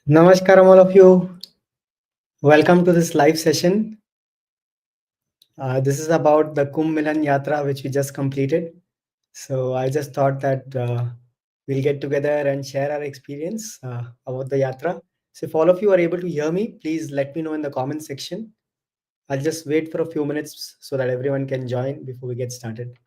Namaskaram, all of you. Welcome to this live session. This is about the Kumbh Milan Yatra, which we just completed. So I just thought that we'll get together and share our experience about the Yatra. So if all of you are able to hear me, please let me know in the comment section. I'll just wait for a few minutes so that everyone can join before we get started.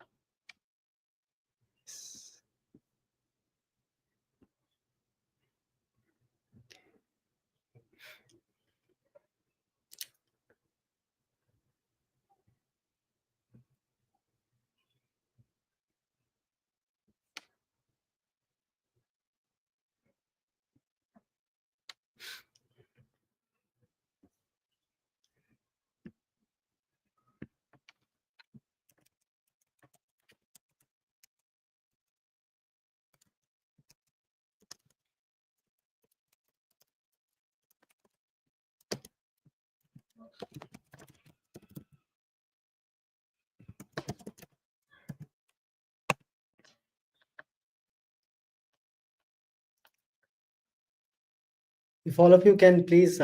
If all of you can please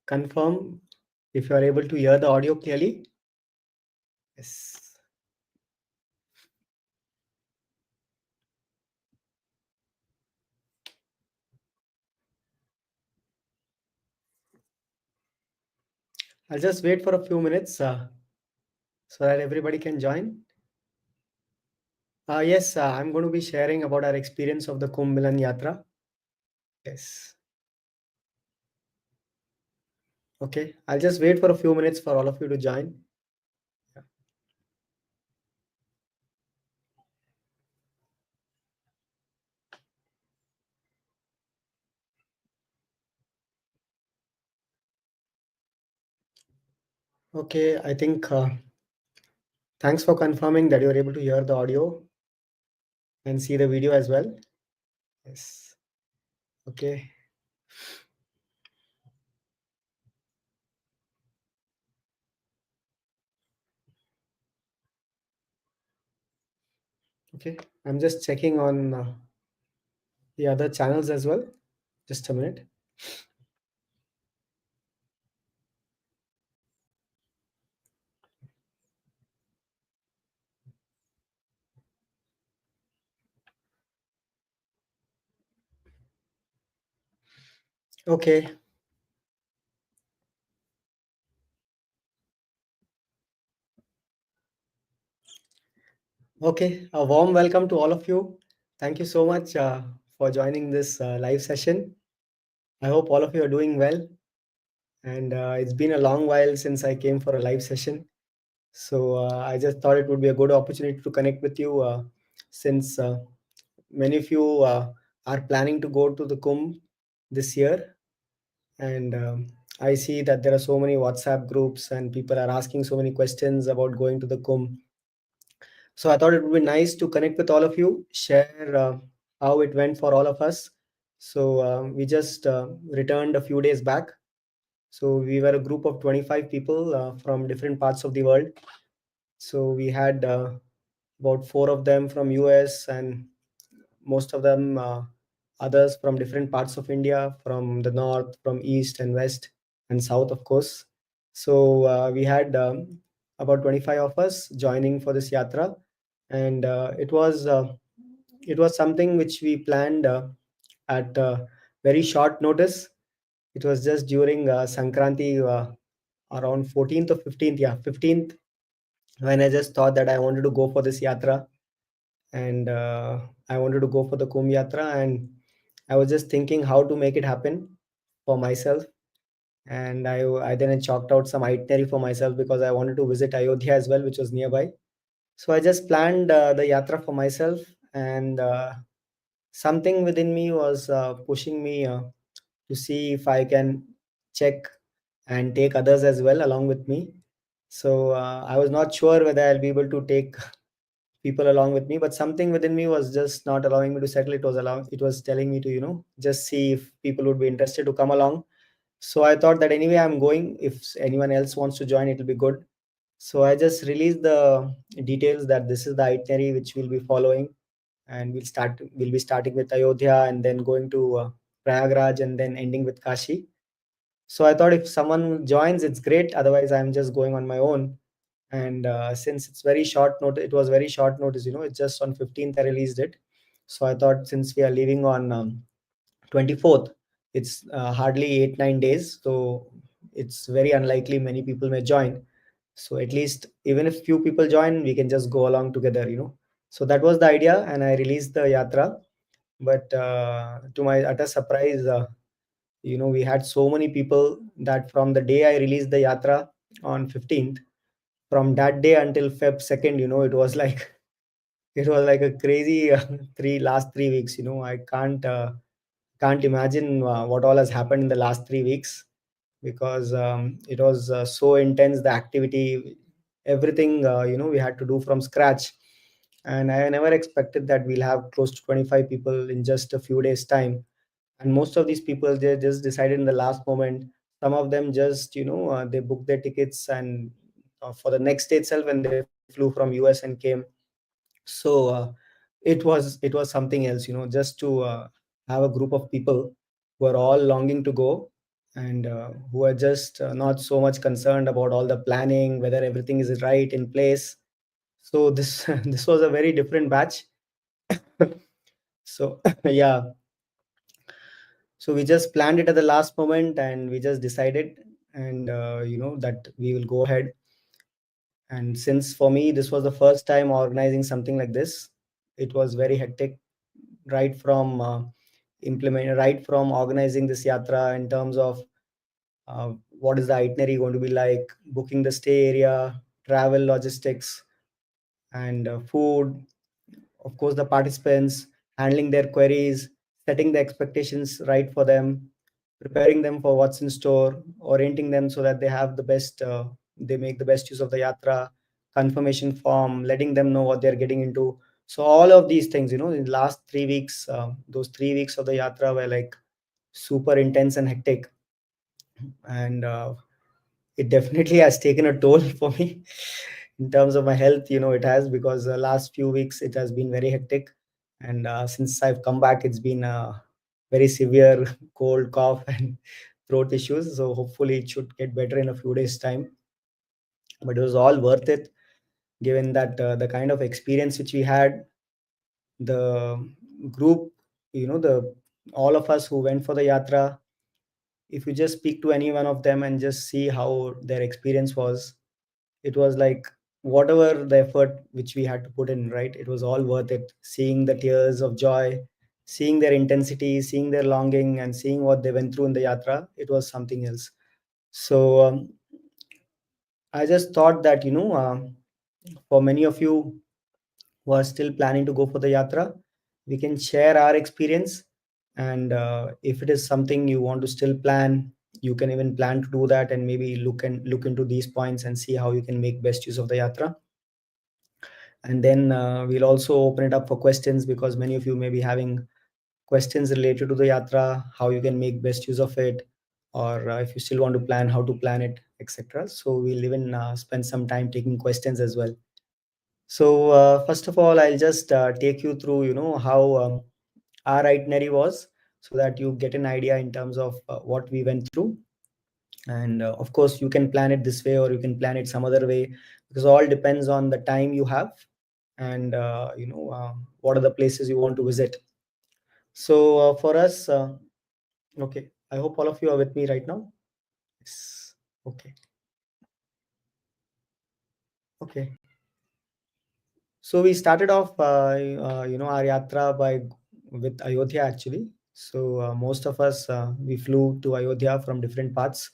confirm if you are able to hear the audio clearly. Yes. I'll just wait for a few minutes so that everybody can join. Yes, I'm going to be sharing about our experience of the Kumbh Milan Yatra. Yes. Okay, I'll just wait for a few minutes for all of you to join. Yeah. Okay, I think thanks for confirming that you're able to hear the audio and see the video as well. Yes. Okay. Okay, I'm just checking on the other channels as well. Just a minute. Okay. Okay, a warm welcome to all of you. Thank you so much for joining this live session. I hope all of you are doing well. And it's been a long while since I came for a live session. So I just thought it would be a good opportunity to connect with you since many of you are planning to go to the Kumbh this year. And I see that there are so many WhatsApp groups and people are asking so many questions about going to the Kumbh. So I thought it would be nice to connect with all of you, share how it went for all of us. So we just returned a few days back. So we were a group of 25 people from different parts of the world. So we had about four of them from US and most of them others from different parts of India, from the north, from east and west and south, of course. So we had about 25 of us joining for this yatra, and it was something which we planned at very short notice. It was just during Sankranti, around 14th or 15th, yeah, 15th, when I just thought that I wanted to go for this yatra, and I wanted to go for the Kumbh Yatra, and I was just thinking how to make it happen for myself. And I then chalked out some itinerary for myself because I wanted to visit Ayodhya as well, which was nearby. So I just planned the yatra for myself, and something within me was pushing me to see if I can check and take others as well along with me. So I was not sure whether I'll be able to take people along with me, but something within me was just not allowing me to settle. It was telling me to, just see if people would be interested to come along. So I thought that anyway, I'm going. If anyone else wants to join, it'll be good. So I just released the details that this is the itinerary which we'll be following, and we'll be starting with Ayodhya and then going to Prayagraj, and then ending with Kashi. So I thought if someone joins, it's great. Otherwise, I'm just going on my own. And since it's very short notice, it was very short notice. It's just on 15th I released it. So I thought since we are leaving on 24th, it's hardly 8-9 days. So it's very unlikely many people may join. So at least even if few people join, we can just go along together. So that was the idea, and I released the yatra. But to my utter surprise, we had so many people that from the day I released the yatra on 15th, from that day until Feb 2nd, it was like it was like a crazy last 3 weeks. I can't imagine what all has happened in the last 3 weeks, because it was so intense, the activity, everything, we had to do from scratch. And I never expected that we'll have close to 25 people in just a few days time. And most of these people, they just decided in the last moment. Some of them just, they booked their tickets, and for the next day itself, when they flew from US and came. So it was something else, just to have a group of people who are all longing to go, and who are just not so much concerned about all the planning, whether everything is right in place. So this this was a very different batch. So yeah, so we just planned it at the last moment, and we just decided, and that we will go ahead. And since for me this was the first time organizing something like this, it was very hectic, right from right from organizing this yatra in terms of what is the itinerary going to be like, booking the stay area, travel logistics, and food, of course the participants, handling their queries, setting the expectations right for them, preparing them for what's in store, orienting them so that they have the best, they make the best use of the yatra, confirmation form, letting them know what they're getting into. So all of these things, in the last 3 weeks, those 3 weeks of the yatra were like super intense and hectic. And it definitely has taken a toll for me in terms of my health. It has, because the last few weeks it has been very hectic. And since I've come back, it's been a very severe cold, cough, and throat issues. So hopefully it should get better in a few days time. But it was all worth it, given that the kind of experience which we had, the group, the all of us who went for the yatra. If you just speak to any one of them and just see how their experience was, it was like whatever the effort which we had to put in, right, it was all worth it. Seeing the tears of joy, seeing their intensity, seeing their longing, and seeing what they went through in the yatra, it was something else. So I just thought that, for many of you who are still planning to go for the yatra, we can share our experience. And if it is something you want to still plan, you can even plan to do that, and maybe look into these points and see how you can make best use of the yatra. And then we'll also open it up for questions, because many of you may be having questions related to the yatra, how you can make best use of it, or if you still want to plan, how to plan it, etc. So we'll even spend some time taking questions as well. So first of all, I'll just take you through, how our itinerary was, so that you get an idea in terms of what we went through. And of course, you can plan it this way, or you can plan it some other way, because all depends on the time you have, and what are the places you want to visit. So for us, okay, I hope all of you are with me right now. Yes. Okay. Okay. So we started off, our yatra with Ayodhya actually. So most of us, we flew to Ayodhya from different parts,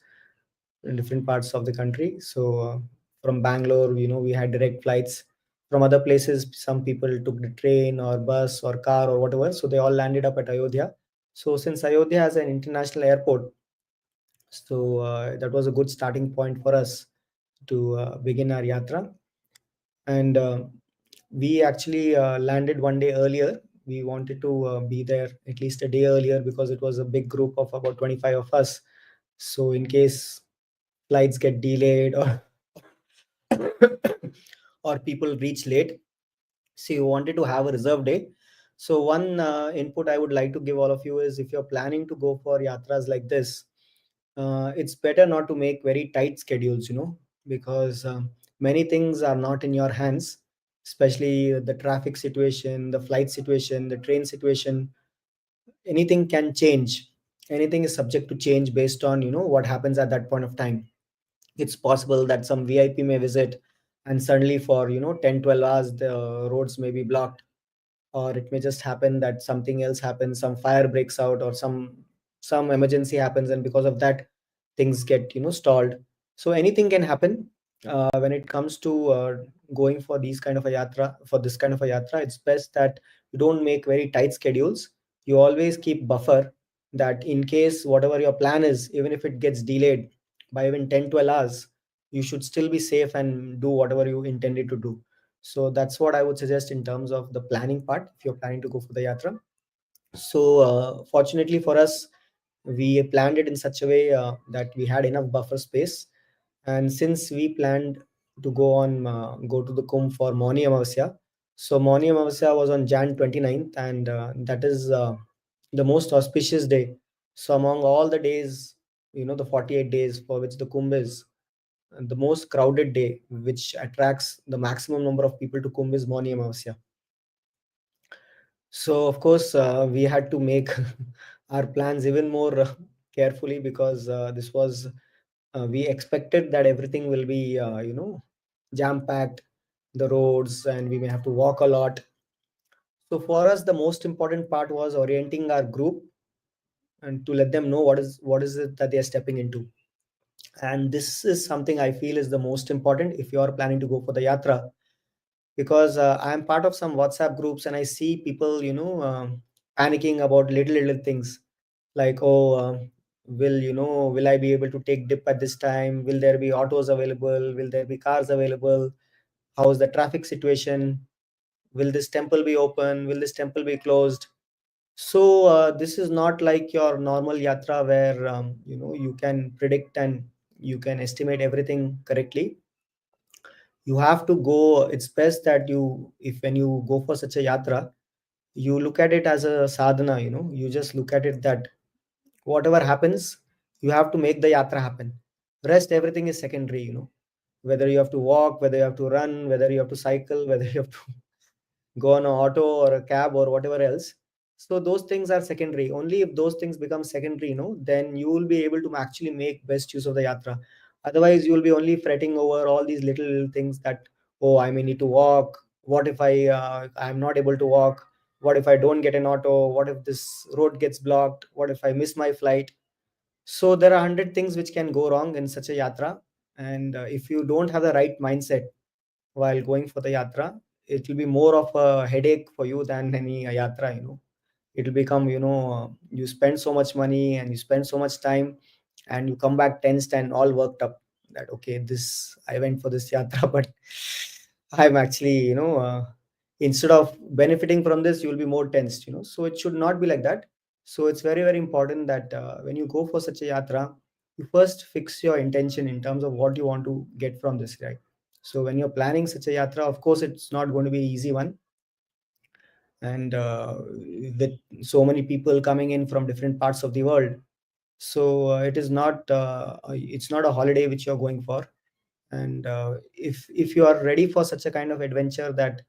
in different parts of the country. So from Bangalore, we had direct flights. From other places, some people took the train or bus or car or whatever. So they all landed up at Ayodhya. So since Ayodhya has an international airport, so that was a good starting point for us to begin our yatra. And we actually landed one day earlier. We wanted to be there at least a day earlier, because it was a big group of about 25 of us. So in case flights get delayed, or or people reach late, so you wanted to have a reserve day. So one input I would like to give all of you is, if you're planning to go for yatras like this, it's better not to make very tight schedules, because many things are not in your hands, especially the traffic situation, the flight situation, the train situation. Anything can change. Anything is subject to change based on, what happens at that point of time. It's possible that some VIP may visit, and suddenly for, 10, 12 hours, the roads may be blocked. Or it may just happen that something else happens, some fire breaks out, or some emergency happens, and because of that, things get, stalled. So anything can happen. When it comes to going for these kind of a yatra for this kind of a yatra, it's best that you don't make very tight schedules. You always keep buffer, that in case whatever your plan is, even if it gets delayed by even 10, 12 hours, you should still be safe and do whatever you intended to do. So that's what I would suggest in terms of the planning part, if you're planning to go for the yatra. So fortunately for us, we planned it in such a way that we had enough buffer space. And since we planned to go to the Kumbh for Mauni Amavasya, so Mauni Amavasya was on Jan 29th, and that is the most auspicious day. So among all the days, the 48 days for which the Kumbh is, the most crowded day, which attracts the maximum number of people to Kumbh, is Mauni Amavasya. So of course, we had to make our plans even more carefully, because this was we expected that everything will be jam packed, the roads, and we may have to walk a lot. So for us, the most important part was orienting our group and to let them know what is it that they are stepping into. And this is something I feel is the most important if you are planning to go for the yatra, because I am part of some WhatsApp groups, and I see people, panicking about little things, like, oh, will I be able to take dip at this time? Will there be autos available? Will there be cars available? How is the traffic situation? Will this temple be open? Will this temple be closed? So this is not like your normal yatra where you can predict and you can estimate everything correctly. You have to go. It's best that if when you go for such a yatra, you look at it as a sadhana. You just look at it that whatever happens, you have to make the yatra happen. Rest, everything is secondary. Whether you have to walk, whether you have to run, whether you have to cycle, whether you have to go on an auto or a cab or whatever else. So those things are secondary. Only if those things become secondary, then you will be able to actually make best use of the yatra. Otherwise, you will be only fretting over all these little things that, oh, I may need to walk. What if I'm not able to walk? What if I don't get an auto? What if this road gets blocked? What if I miss my flight? So there are 100 things which can go wrong in such a yatra. And if you don't have the right mindset while going for the yatra, it will be more of a headache for you than any yatra. It will become, you spend so much money and you spend so much time, and you come back tensed and all worked up, that okay, this I went for this yatra, but I'm actually, instead of benefiting from this, you will be more tensed. So it should not be like that. So it's very, very important that when you go for such a yatra, you first fix your intention in terms of what you want to get from this, right? So when you're planning such a yatra, of course, it's not going to be an easy one. And with so many people coming in from different parts of the world, so it's not a holiday which you're going for. And if you are ready for such a kind of adventure, that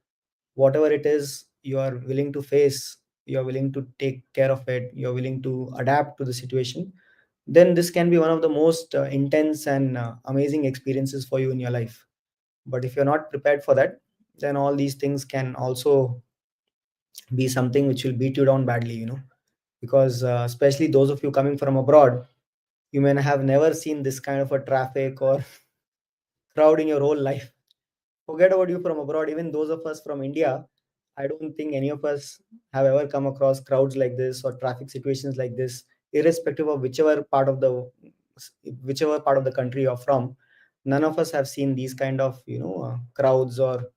whatever it is you are willing to face, you're willing to take care of it, you're willing to adapt to the situation, then this can be one of the most intense and amazing experiences for you in your life. But if you're not prepared for that, then all these things can also be something which will beat you down badly, because especially those of you coming from abroad, you may have never seen this kind of a traffic or crowd in your whole life. Forget about you from abroad, even those of us from India, I don't think any of us have ever come across crowds like this or traffic situations like this, irrespective of whichever part of the country you're from. None of us have seen these kind of crowds or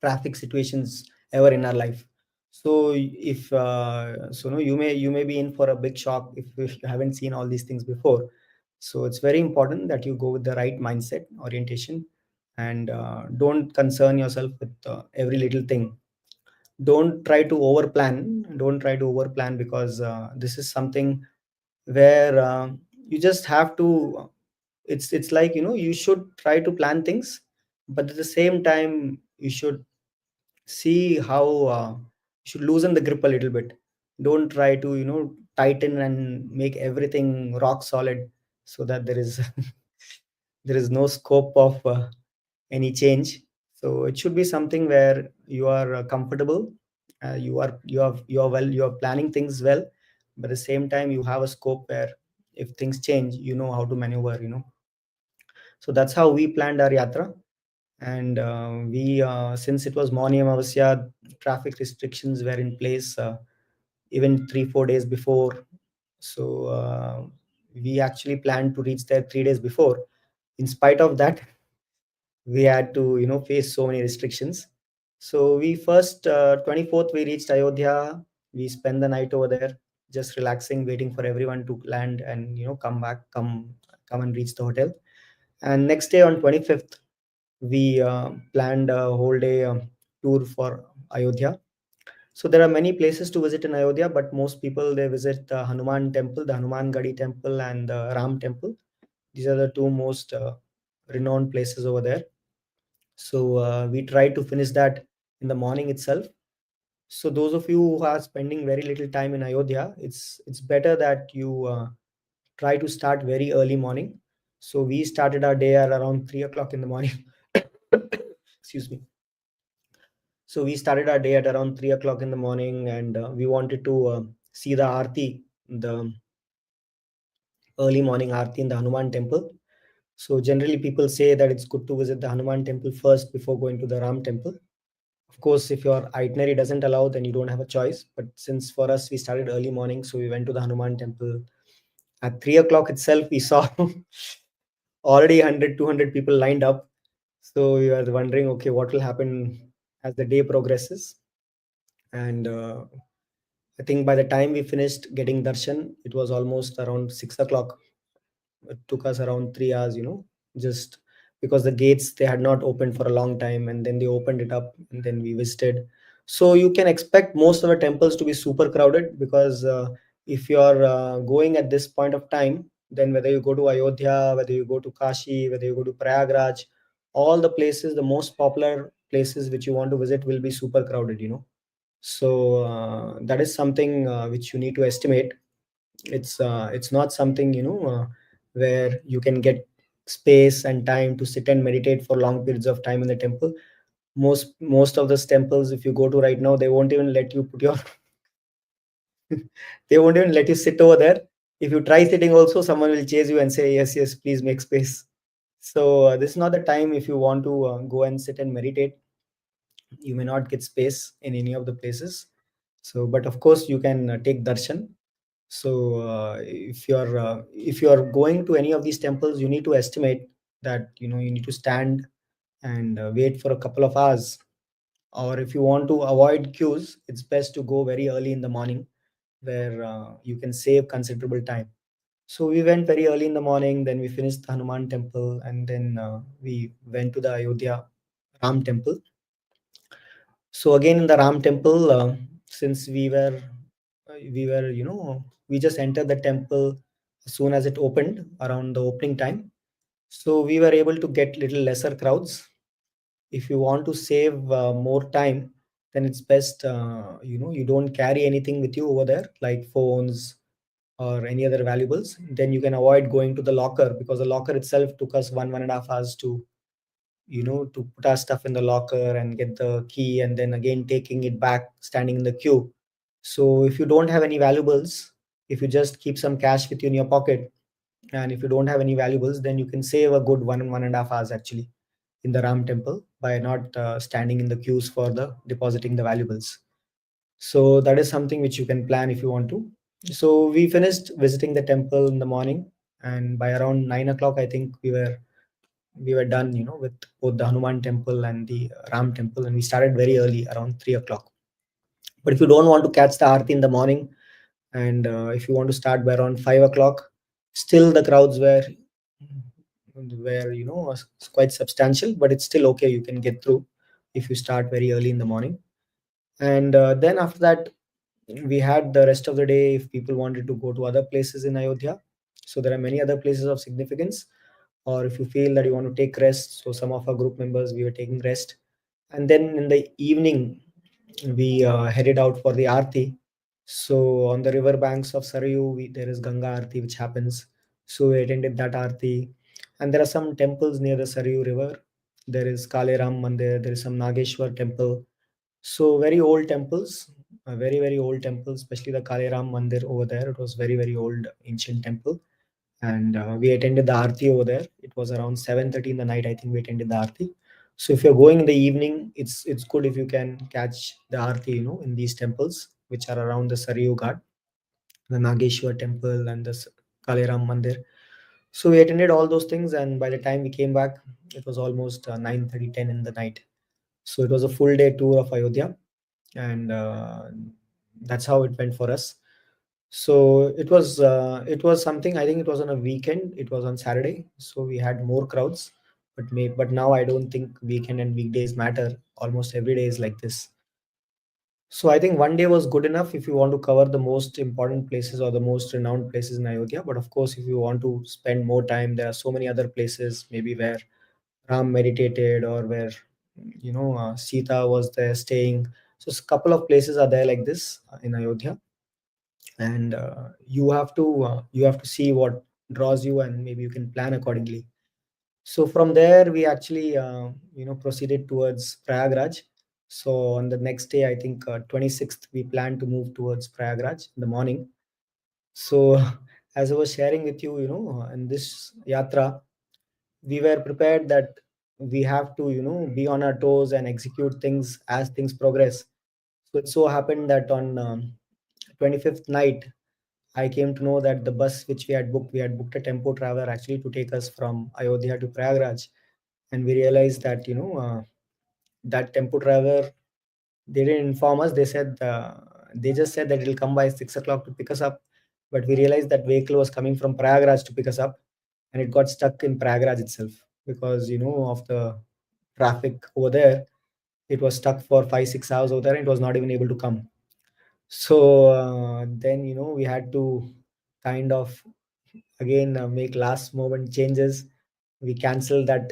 traffic situations ever in our life. So if no, you may be in for a big shock if you haven't seen all these things before. So it's very important that you go with the right mindset, orientation, and don't concern yourself with every little thing. don't try to over plan. Don't try to over plan, because this is something where you just have to. It's like, you should try to plan things, but at the same time you should see how you should loosen the grip a little bit. Don't try to tighten and make everything rock solid, so that there is there is no scope of any change. So it should be something where you are comfortable, you are planning things well, but at the same time you have a scope where if things change, you know how to maneuver. So that's how we planned our yatra. And we since it was Mauni Amavasya, traffic restrictions were in place even 3-4 days before. So we actually planned to reach there 3 days before. In spite of that, we had to face so many restrictions. So we first 24th we reached Ayodhya. We spent the night over there, just relaxing, waiting for everyone to land and come back, come and reach the hotel. And next day on 25th, we planned a whole day tour for Ayodhya. So there are many places to visit in Ayodhya, but most people, they visit the Hanuman temple, the Hanuman Gadi temple, and the Ram temple. These are the two most renowned places over there. So we tried to finish that in the morning itself. So those of you who are spending very little time in Ayodhya, it's better that you try to start very early morning. So we started our day at around 3 o'clock in the morning. Excuse me. So we started our day at around 3 o'clock in the morning, and we wanted to see the Aarti, the early morning Aarti in the Hanuman temple. So generally people say that it's good to visit the Hanuman temple first before going to the Ram temple. Of course, if your itinerary doesn't allow, then you don't have a choice. But since for us, we started early morning, so we went to the Hanuman temple. At 3 o'clock itself, we saw already 100, 200 people lined up. So we were wondering, okay, what will happen as the day progresses. And I think by the time we finished getting darshan, it was almost around 6 o'clock. It took us around 3 hours, just because the gates, they had not opened for a long time, and then they opened it up, and then we visited. So you can expect most of the temples to be super crowded, because if you're going at this point of time, then whether you go to Ayodhya, whether you go to Kashi, whether you go to Prayagraj, all the places, the most popular places which you want to visit will be super crowded. So that is something which you need to estimate. It's not something where you can get space and time to sit and meditate for long periods of time in the temple. Most of those temples, if you go to right now, they won't even let you put your they won't even let you sit over there. If you try sitting also, someone will chase you and say, yes, yes, please make space. So this is not the time. If you want to go and sit and meditate, you may not get space in any of the places. So but of course you can take darshan. So if you're going to any of these temples, you need to estimate that you need to stand and wait for a couple of hours. Or if you want to avoid queues, it's best to go very early in the morning, where you can save considerable time. So we went very early in the morning, then we finished the Hanuman temple, and then we went to the Ayodhya Ram temple. So again in the Ram temple, since we just entered the temple as soon as it opened around the opening time. So we were able to get little lesser crowds. If you want to save more time, then it's best you don't carry anything with you over there, like phones or any other valuables. Then you can avoid going to the locker, because the locker itself took us 1.5 hours to put our stuff in the locker and get the key, and then again taking it back, standing in the queue. So if you don't have any valuables, if you just keep some cash with you in your pocket, and if you don't have any valuables, then you can save a good 1.5 hours actually in the Ram temple by not standing in the queues for the depositing the valuables. So that is something which you can plan if you want to. So we finished visiting the temple in the morning, and by around 9 o'clock, I think we were done, with both the Hanuman temple and the Ram temple, and we started very early, around 3 o'clock. But if you don't want to catch the Aarti in the morning, and if you want to start by around 5 o'clock, still the crowds were quite substantial, but it's still okay. You can get through if you start very early in the morning. And then after that, we had the rest of the day if people wanted to go to other places in Ayodhya. So there are many other places of significance. Or if you feel that you want to take rest, so some of our group members, we were taking rest. And then in the evening, we headed out for the Aarti. So on the river banks of Sarayu, there is Ganga Aarti which happens. So we attended that Aarti. And there are some temples near the Sarayu river. There is Kaleram Mandir, there is some Nageshwar temple. So very old temples, very old temples, especially the Kaleram Mandir over there. It was very old ancient temple, and we attended the Aarti over there. It was around 7:30 in the night. I think we attended the Aarti. So if you're going in the evening, it's good if you can catch the Aarti, in these temples which are around the Sarayu Ghat, the Nageshwar temple and the Kaleram Mandir. So we attended all those things, and by the time we came back, it was almost 9:30, 10 in the night. So it was a full day tour of Ayodhya, and that's how it went for us. So it was something. I think it was on a weekend. It was on Saturday, so we had more crowds. But now I don't think weekend and weekdays matter. Almost every day is like this. So I think one day was good enough if you want to cover the most important places or the most renowned places in Ayodhya. But of course, if you want to spend more time, there are so many other places, maybe where Ram meditated or where Sita was there staying. So a couple of places are there like this in Ayodhya, and you have to see what draws you, and maybe you can plan accordingly. So from there we actually proceeded towards Prayagraj. So on the next day, I think 26th, we planned to move towards Prayagraj in the morning. So as I was sharing with you, in this yatra, we were prepared that we have to be on our toes and execute things as things progress. So it so happened that on 25th night, I came to know that the bus which we had booked a tempo traveler actually to take us from Ayodhya to Prayagraj. And we realized that that tempo traveler, they didn't inform us. They just said that it'll come by 6 o'clock to pick us up. But we realized that vehicle was coming from Prayagraj to pick us up, and it got stuck in Prayagraj itself because of the traffic over there. It was stuck for 5 6 hours over there, and it was not even able to come. So then we had to kind of again make last moment changes. We canceled that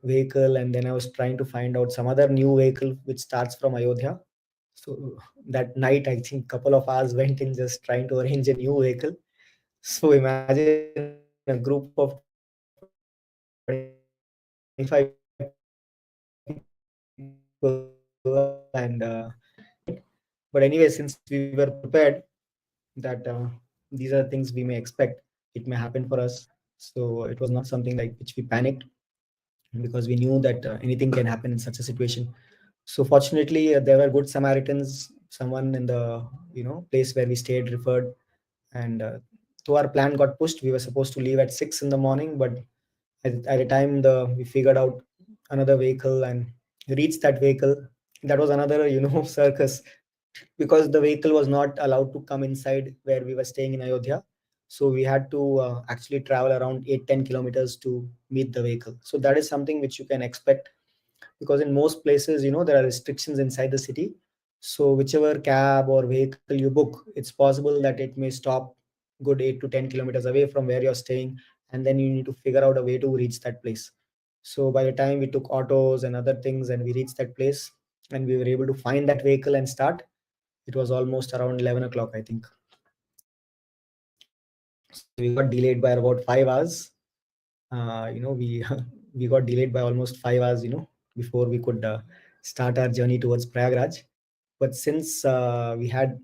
vehicle, and then I was trying to find out some other new vehicle which starts from Ayodhya. So that night, I think couple of hours went in just trying to arrange a new vehicle. So imagine a group of 25 people and but anyway, since we were prepared that these are things we may expect, it may happen for us. So it was not something like which we panicked, because we knew that anything can happen in such a situation. So fortunately, there were good Samaritans. Someone in the place where we stayed referred, and though our plan got pushed, we were supposed to leave at 6 in the morning. But at the time we figured out another vehicle and reached that vehicle. That was another circus, because the vehicle was not allowed to come inside where we were staying in Ayodhya. So we had to actually travel around 8 10 kilometers to meet the vehicle. So that is something which you can expect, because in most places there are restrictions inside the city. So whichever cab or vehicle you book, it's possible that it may stop good 8 to 10 kilometers away from where you're staying, and then you need to figure out a way to reach that place. So by the time we took autos and other things and we reached that place, and we were able to find that vehicle and start, it was almost around 11 o'clock, I think. So we got delayed by about 5 hours. We we got delayed by almost 5 hours, before we could start our journey towards Prayagraj. But since we had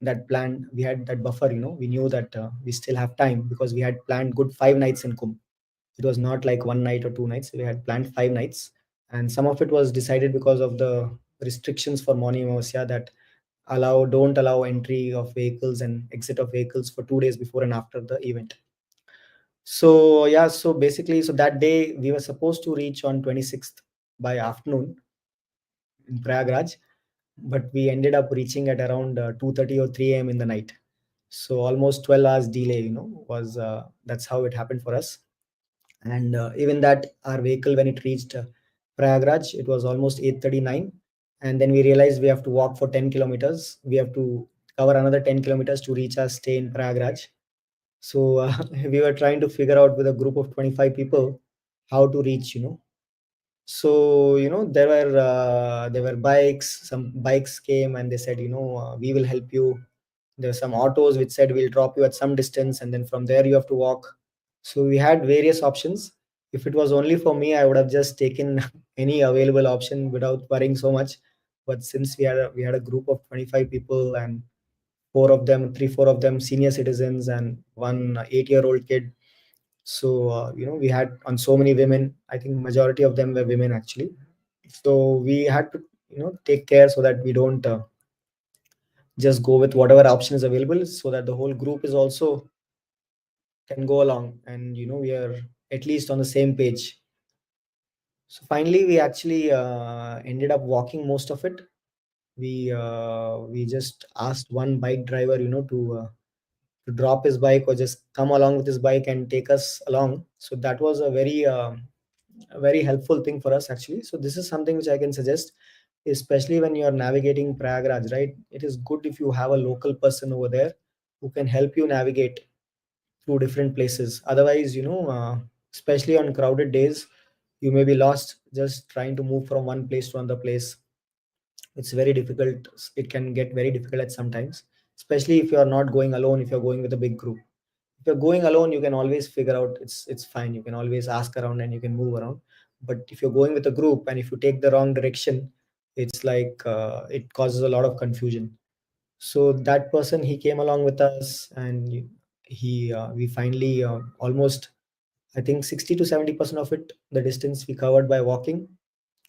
that plan, we had that buffer, we knew that we still have time, because we had planned good 5 nights in Kumbh. It was not like one night or 2 nights. We had planned 5 nights, and some of it was decided because of the restrictions for morning Amavasya, that don't allow entry of vehicles and exit of vehicles for 2 days before and after the event. So yeah, so basically, so that day we were supposed to reach on 26th by afternoon in Prayagraj, but we ended up reaching at around 2:30 or 3 a.m. in the night. So almost 12 hours delay, was that's how it happened for us. And even that, our vehicle, when it reached Prayagraj, it was almost 8:39. and then we realized we have to walk for 10 kilometers. We have to cover another 10 kilometers to reach our stay in Prayagraj. So we were trying to figure out with a group of 25 people how to reach. So there were bikes. Some bikes came and they said, we will help you. There were some autos which said we'll drop you at some distance, and then from there you have to walk. So we had various options. If it was only for me, I would have just taken any available option without worrying so much. But since we had a group of 25 people, and four of them senior citizens, and one 8-year-old kid. So we had on so many women. I think majority of them were women actually. So we had to take care so that we don't just go with whatever option is available, so that the whole group is also can go along, and we are at least on the same page. So finally we actually ended up walking most of it. We just asked one bike driver to drop his bike or just come along with his bike and take us along. So that was a very helpful thing for us actually. So this is something which I can suggest, especially when you are navigating Prayagraj, right? It is good if you have a local person over there who can help you navigate through different places. Otherwise, especially on crowded days, you may be lost just trying to move from one place to another place. It's very difficult. It can get very difficult at sometimes, especially if you are not going alone. If you're going with a big group, if you're going alone, you can always figure out, it's fine, you can always ask around and you can move around. But if you're going with a group and if you take the wrong direction, it's like it causes a lot of confusion. So that person, he came along with us, and he we finally almost, I think 60 to 70% of it, the distance we covered by walking.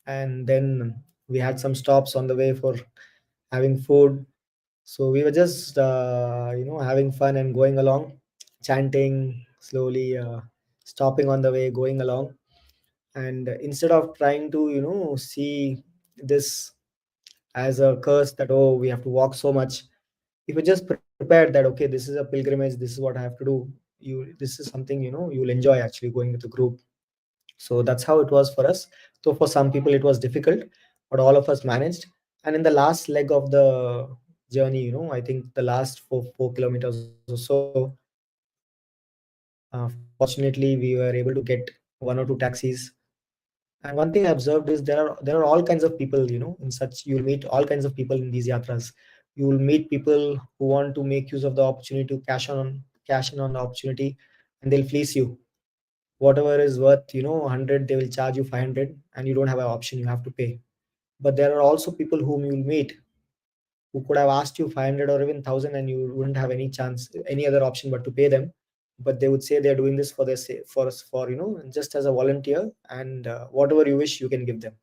And then we had some stops on the way for having food. So we were just having fun and going along, chanting slowly, stopping on the way, going along. And instead of trying to see this as a curse, that oh, we have to walk so much, if you just prepared that okay, this is a pilgrimage, this is what I have to do, this is something you'll enjoy actually going with the group. So that's how it was for us. So for some people it was difficult, but all of us managed. And in the last leg of the journey, I think the last four kilometers or so, fortunately we were able to get one or two taxis. And one thing I observed is there are all kinds of people, in such, you'll meet all kinds of people in these yatras. You will meet people who want to make use of the opportunity to cash in on the opportunity, and they'll fleece you. Whatever is worth 100, they will charge you 500, and you don't have an option, you have to pay. But there are also people whom you'll meet who could have asked you 500 or even 1,000, and you wouldn't have any chance, any other option but to pay them. But they would say they're doing this for their for us, for just as a volunteer, and whatever you wish you can give them.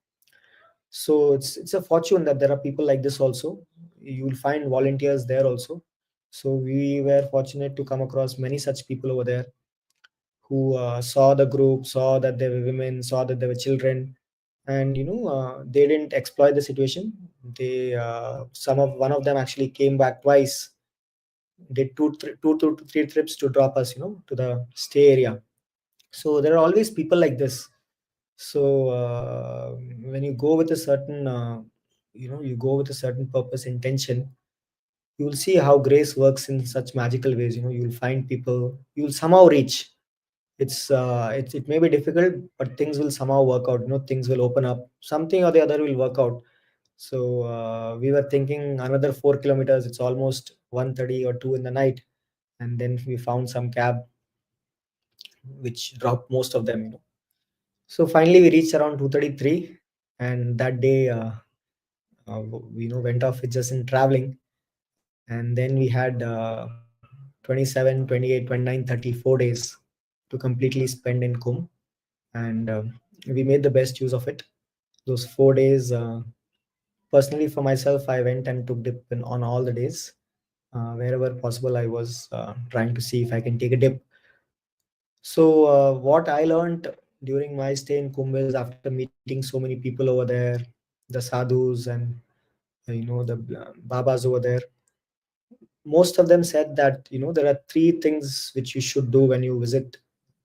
So it's a fortune that there are people like this also. You will find volunteers there also. So we were fortunate to come across many such people over there, who saw the group, saw that there were women, saw that there were children, and they didn't exploit the situation. They one of them actually came back twice, did two to three trips to drop us to the stay area. So there are always people like this. So when you go with a certain you go with a certain purpose, intention, you will see how grace works in such magical ways. You'll find people, you'll somehow reach. It may be difficult, but things will somehow work out. Things will open up, something or the other will work out. So we were thinking another 4 kilometers, it's almost 1:30 or 2 in the night. And then we found some cab which dropped most of them. So finally we reached around 2:33, and that day we went off with just in traveling. And then we had 27, 28, 29, 30, 4 days to completely spend in Kumbh. And we made the best use of it. Those 4 days, personally for myself, I went and took dip on all the days. Wherever possible, I was trying to see if I can take a dip. So what I learned during my stay in Kumbh is, after meeting so many people over there, the sadhus and the babas over there, most of them said that there are three things which you should do when you visit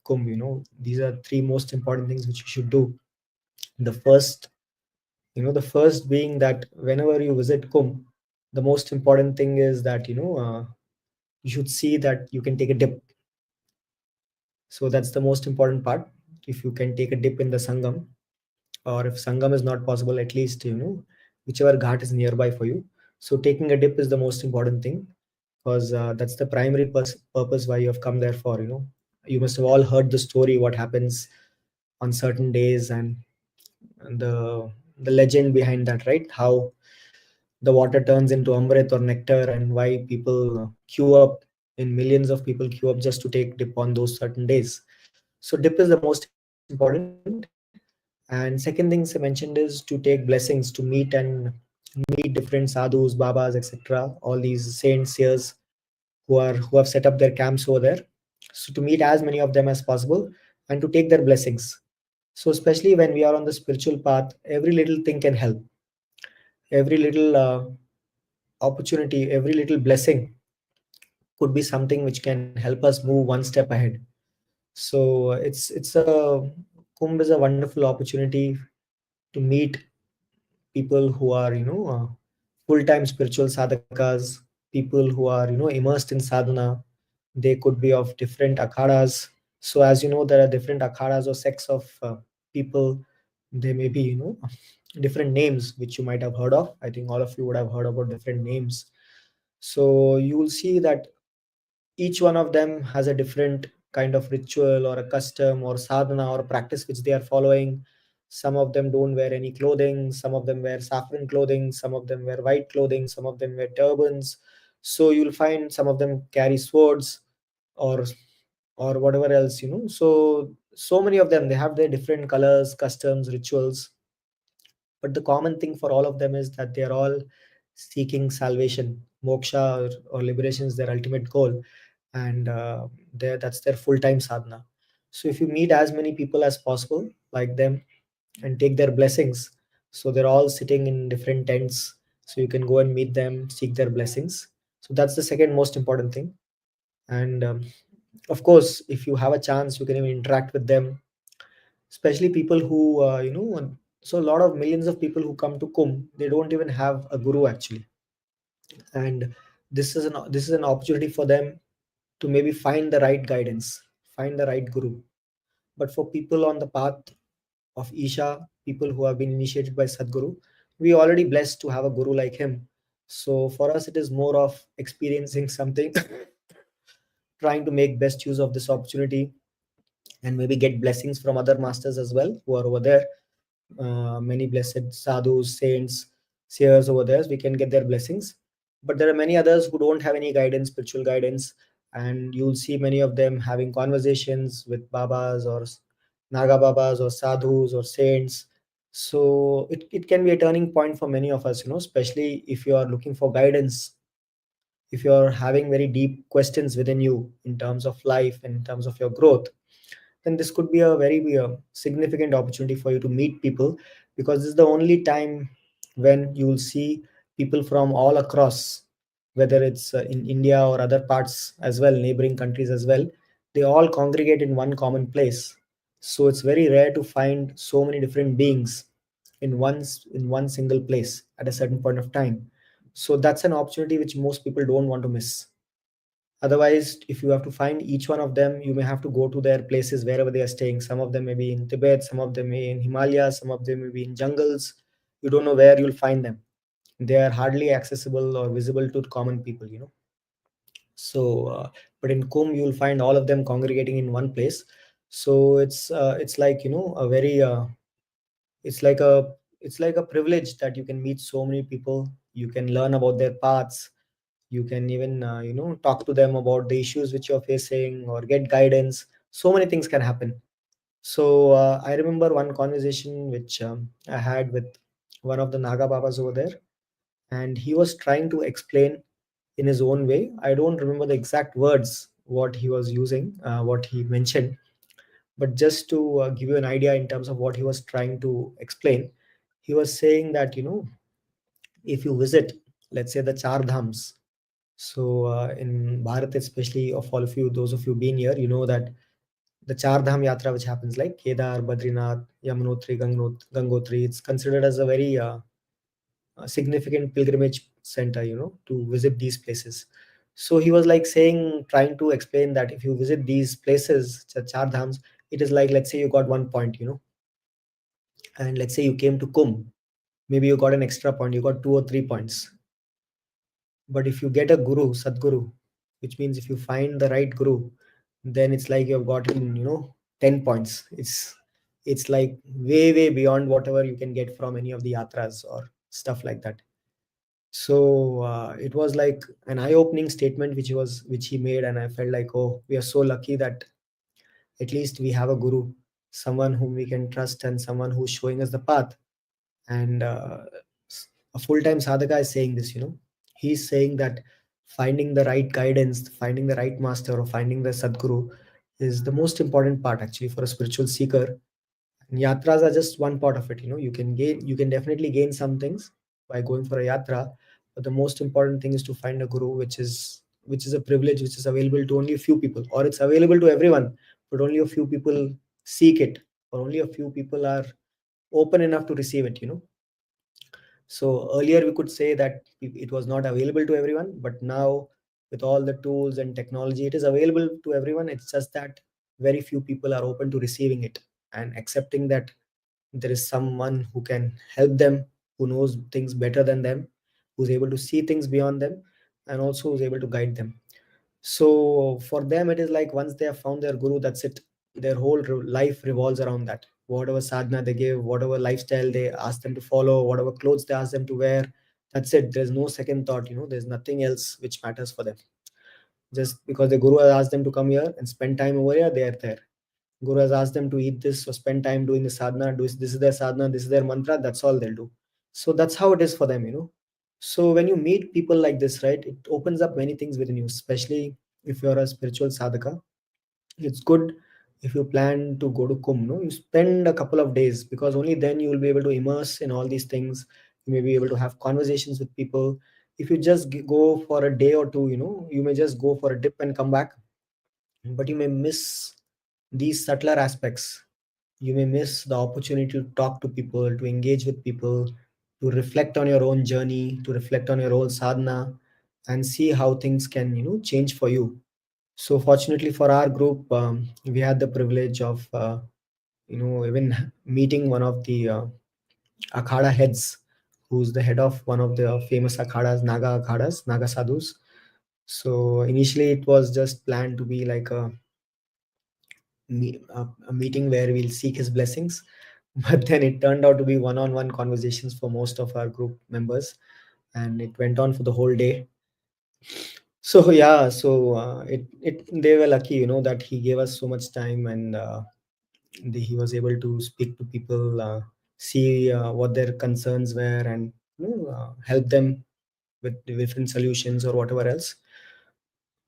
Kumbh. These are three most important things which you should do. The first The first being that whenever you visit Kumbh, the most important thing is that you should see that you can take a dip. So that's the most important part. If you can take a dip in the Sangam, or if Sangam is not possible, at least whichever ghat is nearby for you. So taking a dip is the most important thing, because that's the primary purpose why you have come there for. You must have all heard the story what happens on certain days, and the legend behind that, right? How the water turns into amrit or nectar, and why people queue up, in millions of people queue up just to take dip on those certain days. So dip is the most important. And second things I mentioned is to take blessings, to meet different sadhus, babas, etc. All these saints, seers, who have set up their camps over there. So to meet as many of them as possible and to take their blessings. So especially when we are on the spiritual path, every little thing can help. Every little opportunity, every little blessing could be something which can help us move one step ahead. So it's a Kumbh is a wonderful opportunity to meet people who are full-time spiritual sadhakas, people who are immersed in sadhana. They could be of different akhadas. So as you know, there are different akhadas or sects of people. They may be different names which you might have heard of. I think all of you would have heard about different names. So you will see that each one of them has a different kind of ritual or a custom or sadhana or practice which they are following. Some of them don't wear any clothing, some of them wear saffron clothing, some of them wear white clothing, some of them wear turbans. So you'll find some of them carry swords, or whatever else. So many of them, they have their different colors, customs, rituals, but the common thing for all of them is that they are all seeking salvation, moksha, or liberation is their ultimate goal. And that's their full-time sadhana. So if you meet as many people as possible like them and take their blessings, so they're all sitting in different tents, so you can go and meet them, seek their blessings. So that's the second most important thing. And of course, if you have a chance, you can even interact with them, especially people who so a lot of millions of people who come to Kumbh, they don't even have a guru actually. And this is an opportunity for them to maybe find the right guidance, find the right guru. But for people on the path of Isha, people who have been initiated by Sadguru, we already blessed to have a guru like him. So for us, it is more of experiencing something, trying to make best use of this opportunity, and maybe get blessings from other masters as well who are over there. Many blessed sadhus, saints, seers over there, we can get their blessings. But there are many others who don't have any guidance, spiritual guidance, and you'll see many of them having conversations with babas or naga babas or sadhus or saints. So it can be a turning point for many of us, especially if you are looking for guidance, if you're having very deep questions within you in terms of life and in terms of your growth. Then this could be a very significant opportunity for you to meet people, because this is the only time when you will see people from all across, whether it's in India or other parts as well, neighboring countries as well. They all congregate in one common place. So it's very rare to find so many different beings in one single place at a certain point of time. So that's an opportunity which most people don't want to miss. Otherwise, if you have to find each one of them, you may have to go to their places wherever they are staying. Some of them may be in Tibet, some of them may be in Himalayas, some of them may be in jungles. You don't know where you'll find them. They are hardly accessible or visible to common people. So, but in Kumbh, you'll find all of them congregating in one place. So it's like a very it's like a it's like a privilege that you can meet so many people. You can learn about their paths, you can even talk to them about the issues which you're facing or get guidance. So many things can happen. So I remember one conversation which I had with one of the Naga Babas over there, and he was trying to explain in his own way. I don't remember the exact words what he was using, what he mentioned, but just to give you an idea in terms of what he was trying to explain, he was saying that if you visit, let's say, the Char Dhams. So in Bharat, especially, of all of you, those of you been here, you know that the Char Dham Yatra, which happens like Kedar, Badrinath, Yamunotri, Gangotri. It's considered as a very significant pilgrimage center, to visit these places. So he was like saying, trying to explain that if you visit these places, Char Dhams, it is like, let's say you got 1 point, and let's say you came to Kumbh, maybe you got an extra point, you got 2 or 3 points. But if you get a guru, Sadguru, which means if you find the right guru, then it's like you've gotten, 10 points. It's like way, way beyond whatever you can get from any of the yatras or stuff like that. So it was like an eye-opening statement which he made, and I felt like, oh, we are so lucky that at least we have a guru, someone whom we can trust and someone who's showing us the path. And a full-time sadhaka is saying this, he's saying that finding the right guidance, finding the right master, or finding the Sadguru is the most important part actually for a spiritual seeker. And yatras are just one part of it. You can definitely gain some things by going for a yatra, but the most important thing is to find a guru, which is a privilege which is available to only a few people, or it's available to everyone, but only a few people seek it, or only a few people are open enough to receive it. So earlier we could say that it was not available to everyone, but now with all the tools and technology, it is available to everyone. It's just that very few people are open to receiving it and accepting that there is someone who can help them, who knows things better than them, who's able to see things beyond them, and also who's able to guide them. So for them, it is like once they have found their guru, that's it. Their whole life revolves around that. Whatever sadhana they give, whatever lifestyle they ask them to follow, whatever clothes they ask them to wear, that's it. There's no second thought. There's nothing else which matters for them. Just because the guru has asked them to come here and spend time over here, they are there. Guru has asked them to eat this or spend time doing the sadhana. This is their sadhana. This is their mantra. That's all they'll do. So that's how it is for them. So when you meet people like this, right, it opens up many things within you, especially if you're a spiritual sadhaka. It's good if you plan to go to Kumbh, no? You spend a couple of days, because only then you will be able to immerse in all these things. You may be able to have conversations with people. If you just go for a day or two, you may just go for a dip and come back, but you may miss these subtler aspects. You may miss the opportunity to talk to people, to engage with people, to reflect on your own journey, to reflect on your own sadhana, and see how things can, change for you. So fortunately for our group, we had the privilege of, even meeting one of the akhada heads, who's the head of one of the famous akhadas, Naga sadhus. So initially it was just planned to be like a meeting where we'll seek his blessings, but then it turned out to be one-on-one conversations for most of our group members, and it went on for the whole day. So yeah, so it they were lucky, that he gave us so much time, and he was able to speak to people, see what their concerns were, and help them with different solutions or whatever else.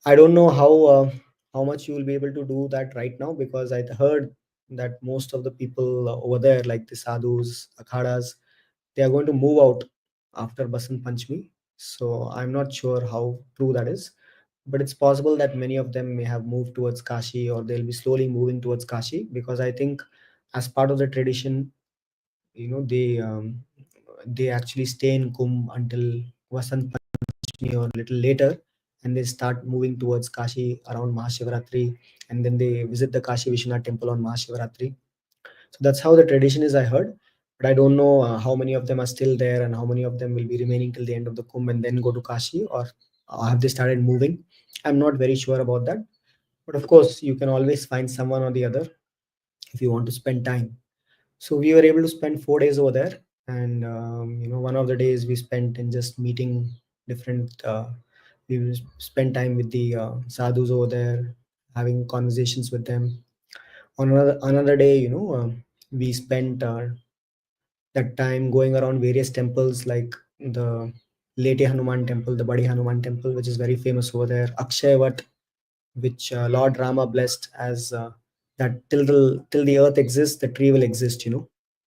I don't know how much you will be able to do that right now, because I heard that most of the people over there, like the sadhus, akhadas, they are going to move out after Basant Panchami. So I'm not sure how true that is, but it's possible that many of them may have moved towards Kashi, or they'll be slowly moving towards Kashi, because I think as part of the tradition, they actually stay in Kumbh until Vasant Panchami or a little later, and they start moving towards Kashi around Mahashivratri, and then they visit the Kashi Vishwanath temple on Mahashivratri. So that's how the tradition is, I heard. But I don't know how many of them are still there and how many of them will be remaining till the end of the Kumbh and then go to Kashi, or have they started moving. I'm not very sure about that. But of course, you can always find someone or the other if you want to spend time. So we were able to spend 4 days over there, and one of the days we spent in just meeting different. We spent time with the sadhus over there, having conversations with them. On another day, we spent that time going around various temples, like the Late Hanuman temple, the Badi Hanuman temple, which is very famous over there. Akshay which Lord Rama blessed as that till the earth exists, the tree will exist.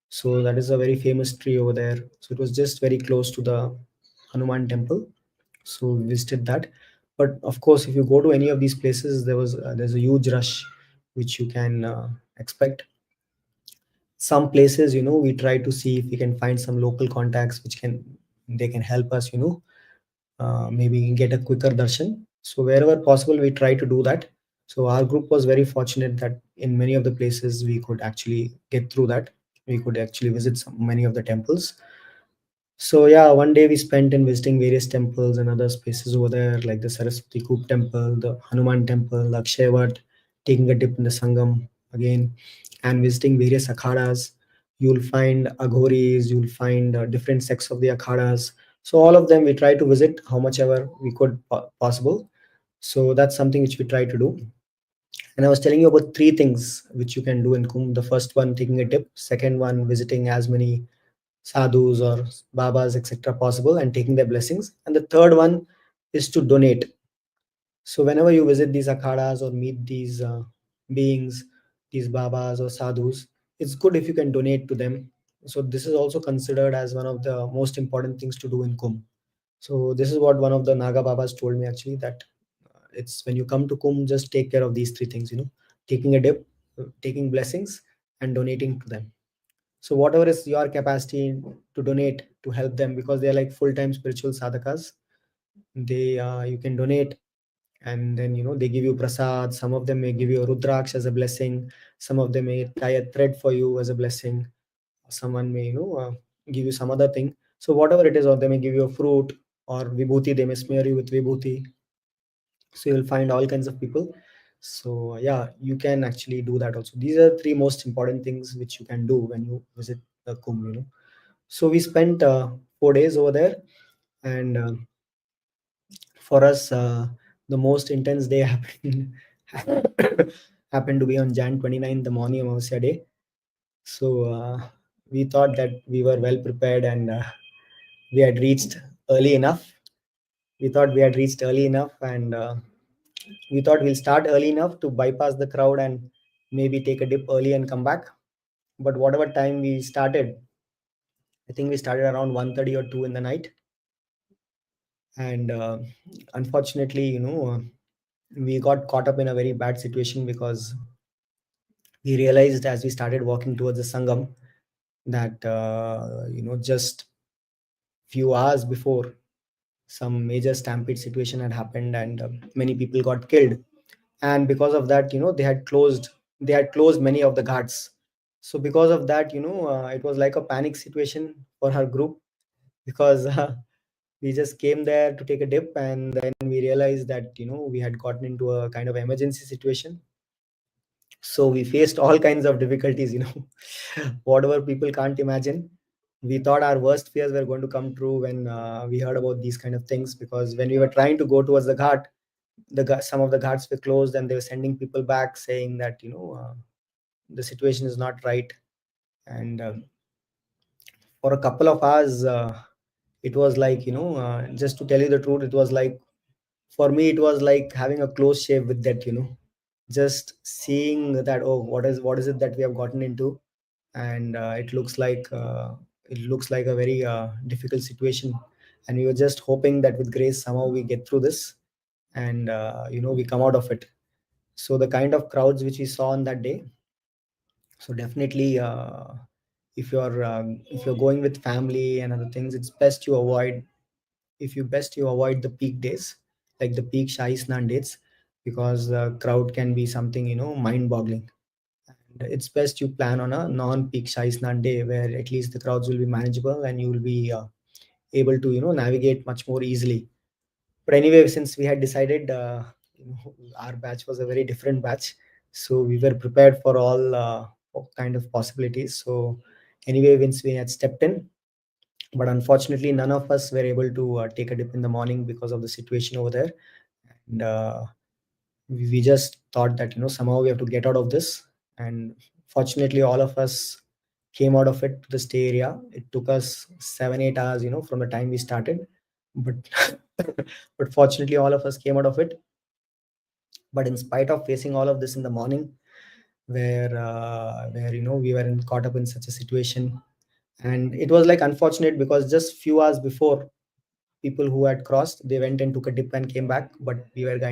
So that is a very famous tree over there. So it was just very close to the Hanuman temple. So we visited that. But of course, if you go to any of these places, there's a huge rush. which you can expect. Some places, we try to see if we can find some local contacts which they can help us, maybe get a quicker darshan. So wherever possible, we try to do that. So our group was very fortunate that in many of the places we could actually get through that. We could actually visit many of the temples. So yeah, one day we spent in visiting various temples and other spaces over there, like the Saraswati Koop temple, the Hanuman temple, the Akshayvat, taking a dip in the Sangam again, and visiting various akhadas. You'll find aghoris, you'll find different sects of the akhadas. So all of them we try to visit how much ever we could possible. So that's something which we try to do. And I was telling you about three things which you can do in Kumbh. The first one, taking a dip. Second one, visiting as many sadhus or babas, etc., possible and taking their blessings. And the third one is to donate. So whenever you visit these akhadas or meet these beings, these babas or sadhus, it's good if you can donate to them. So this is also considered as one of the most important things to do in Kumbh. So this is what one of the Naga Babas told me actually, that it's when you come to Kumbh, just take care of these three things, taking a dip, taking blessings, and donating to them. So whatever is your capacity to donate to help them, because they are like full-time spiritual sadhakas, they you can donate, and then they give you prasad. Some of them may give you a rudraksh as a blessing. Some of them may tie a thread for you as a blessing. Someone may give you some other thing. So whatever it is, or they may give you a fruit or vibhuti. They may smear you with vibhuti. So you'll find all kinds of people. So yeah, you can actually do that also. These are three most important things which you can do when you visit the Kumbh. So we spent 4 days over there, and for us, the most intense day happened happened to be on Jan 29th, the morning of Amavasya day. So we thought that we were well prepared, and we had reached early enough. We thought we had reached early enough, and we thought we'll start early enough to bypass the crowd and maybe take a dip early and come back. But whatever time we started, I think we started around 1:30 or 2 in the night. And unfortunately, we got caught up in a very bad situation, because we realized as we started walking towards the Sangam that, just few hours before, some major stampede situation had happened, and many people got killed. And because of that, they had closed many of the ghats. So because of that, it was like a panic situation for our group, because we just came there to take a dip, and then we realized that we had gotten into a kind of emergency situation. So we faced all kinds of difficulties, whatever people can't imagine. We thought our worst fears were going to come true when we heard about these kind of things, because when we were trying to go towards the ghat, some of the ghats were closed, and they were sending people back saying that the situation is not right. And for a couple of hours, it was like, just to tell you the truth, it was like, for me, it was like having a close shave with that, just seeing that, oh, what is it that we have gotten into. And it looks like a very difficult situation, and we were just hoping that with grace somehow we get through this, and we come out of it. So the kind of crowds which we saw on that day, so definitely, if you're going with family and other things, it's best you avoid, if you the peak days, like the peak Shahi Snan dates, because the crowd can be something mind boggling. And it's best you plan on a non-peak Shahi Snan day, where at least the crowds will be manageable, and you will be able to navigate much more easily. But anyway, since we had decided, our batch was a very different batch, so we were prepared for all kind of possibilities. So anyway, once we had stepped in, but unfortunately, none of us were able to take a dip in the morning because of the situation over there. And we just thought that somehow we have to get out of this. And fortunately, all of us came out of it to the stay area. It took us 7-8 hours, from the time we started, but but fortunately all of us came out of it. But in spite of facing all of this in the morning, where we were caught up in such a situation, and it was like unfortunate, because just few hours before, people who had crossed, they went and took a dip and came back, but we went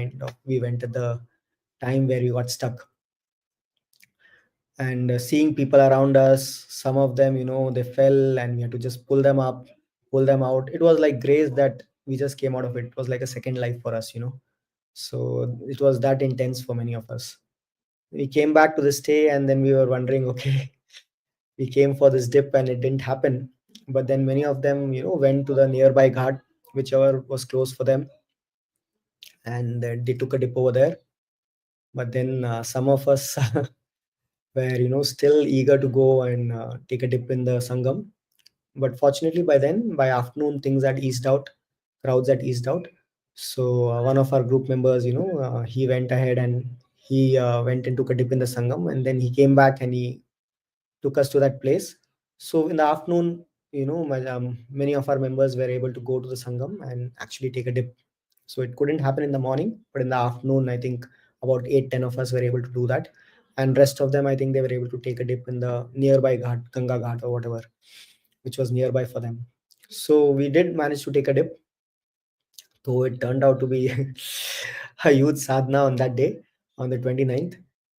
at the time where we got stuck. and seeing people around us, some of them, they fell and we had to just pull them up, pull them out. It was like grace that we just came out of it. It was like a second life for us. So it was that intense for many of us. We came back to the stay and then we were wondering, okay, we came for this dip and it didn't happen. But then many of them, went to the nearby ghat, whichever was close for them, and they took a dip over there. But then some of us were, still eager to go and take a dip in the Sangam. But fortunately, by afternoon, things had eased out, crowds had eased out. So one of our group members, he went ahead and he went and took a dip in the Sangam, and then he came back and he took us to that place. So in the afternoon, many of our members were able to go to the Sangam and actually take a dip. So it couldn't happen in the morning, but in the afternoon, I think about 8-10 of us were able to do that. And rest of them, I think they were able to take a dip in the nearby ghat, Ganga Ghat or whatever, which was nearby for them. So we did manage to take a dip, though it turned out to be a huge sadhana on that day, on the 29th.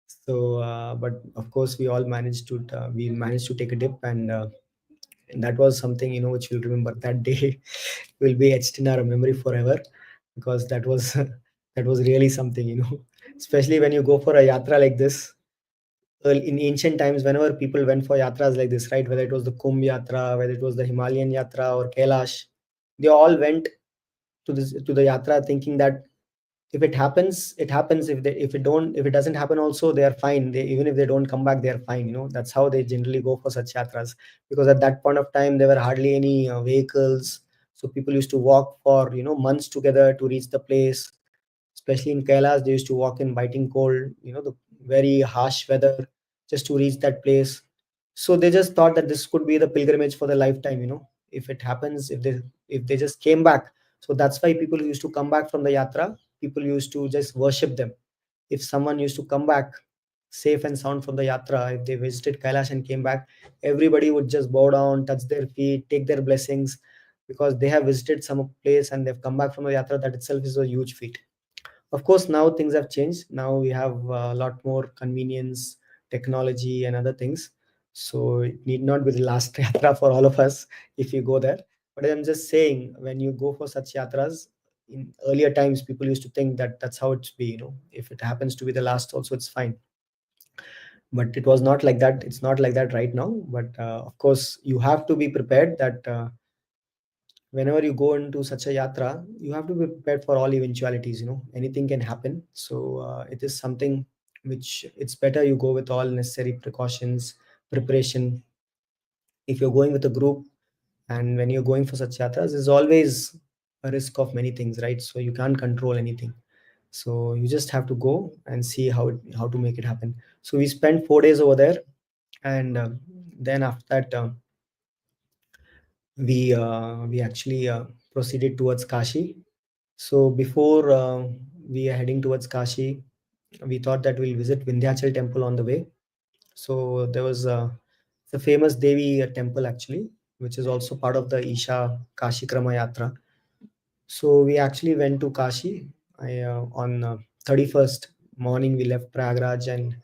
So, but of course, we managed to take a dip, and that was something which we'll remember. That day will be etched in our memory forever, because that was that was really something, especially when you go for a yatra like this. In ancient times, whenever people went for yatras like this, right, whether it was the Kumbh Yatra, whether it was the Himalayan Yatra or Kailash, they all went to the yatra thinking that if it happens, it happens. If it doesn't happen also, they are fine. Even if they don't come back, they are fine. That's how they generally go for such yatras, because at that point of time there were hardly any vehicles. So people used to walk for months together to reach the place. Especially in Kailash, they used to walk in biting cold, the very harsh weather, just to reach that place. So they just thought that this could be the pilgrimage for their lifetime. If it happens, if they just came back. So that's why people used to come back from the yatra. People used to just worship them. If someone used to come back safe and sound from the yatra, if they visited Kailash and came back, everybody would just bow down, touch their feet, take their blessings, because they have visited some place and they've come back from the yatra. That itself is a huge feat. Of course, now things have changed. Now we have a lot more convenience, technology, and other things. So it need not be the last yatra for all of us if you go there. But I'm just saying, when you go for such yatras, in earlier times, people used to think that that's how it's be. If it happens to be the last, also it's fine. But it was not like that. It's not like that right now. But of course, you have to be prepared that. Whenever you go into such a yatra, you have to be prepared for all eventualities. Anything can happen. So it is something which it's better you go with all necessary precautions, preparation. If you're going with a group, and when you're going for such yatras, there's always a risk of many things, right? So you can't control anything. So you just have to go and see how to make it happen. So we spent 4 days over there, and then after that, we actually proceeded towards Kashi. So before we are heading towards Kashi, we thought that we'll visit Vindhyachal temple on the way. So there was the famous Devi temple actually, which is also part of the Isha Kashi Krama Yatra. So we actually went to Kashi on 31st morning. We left Prayagraj, and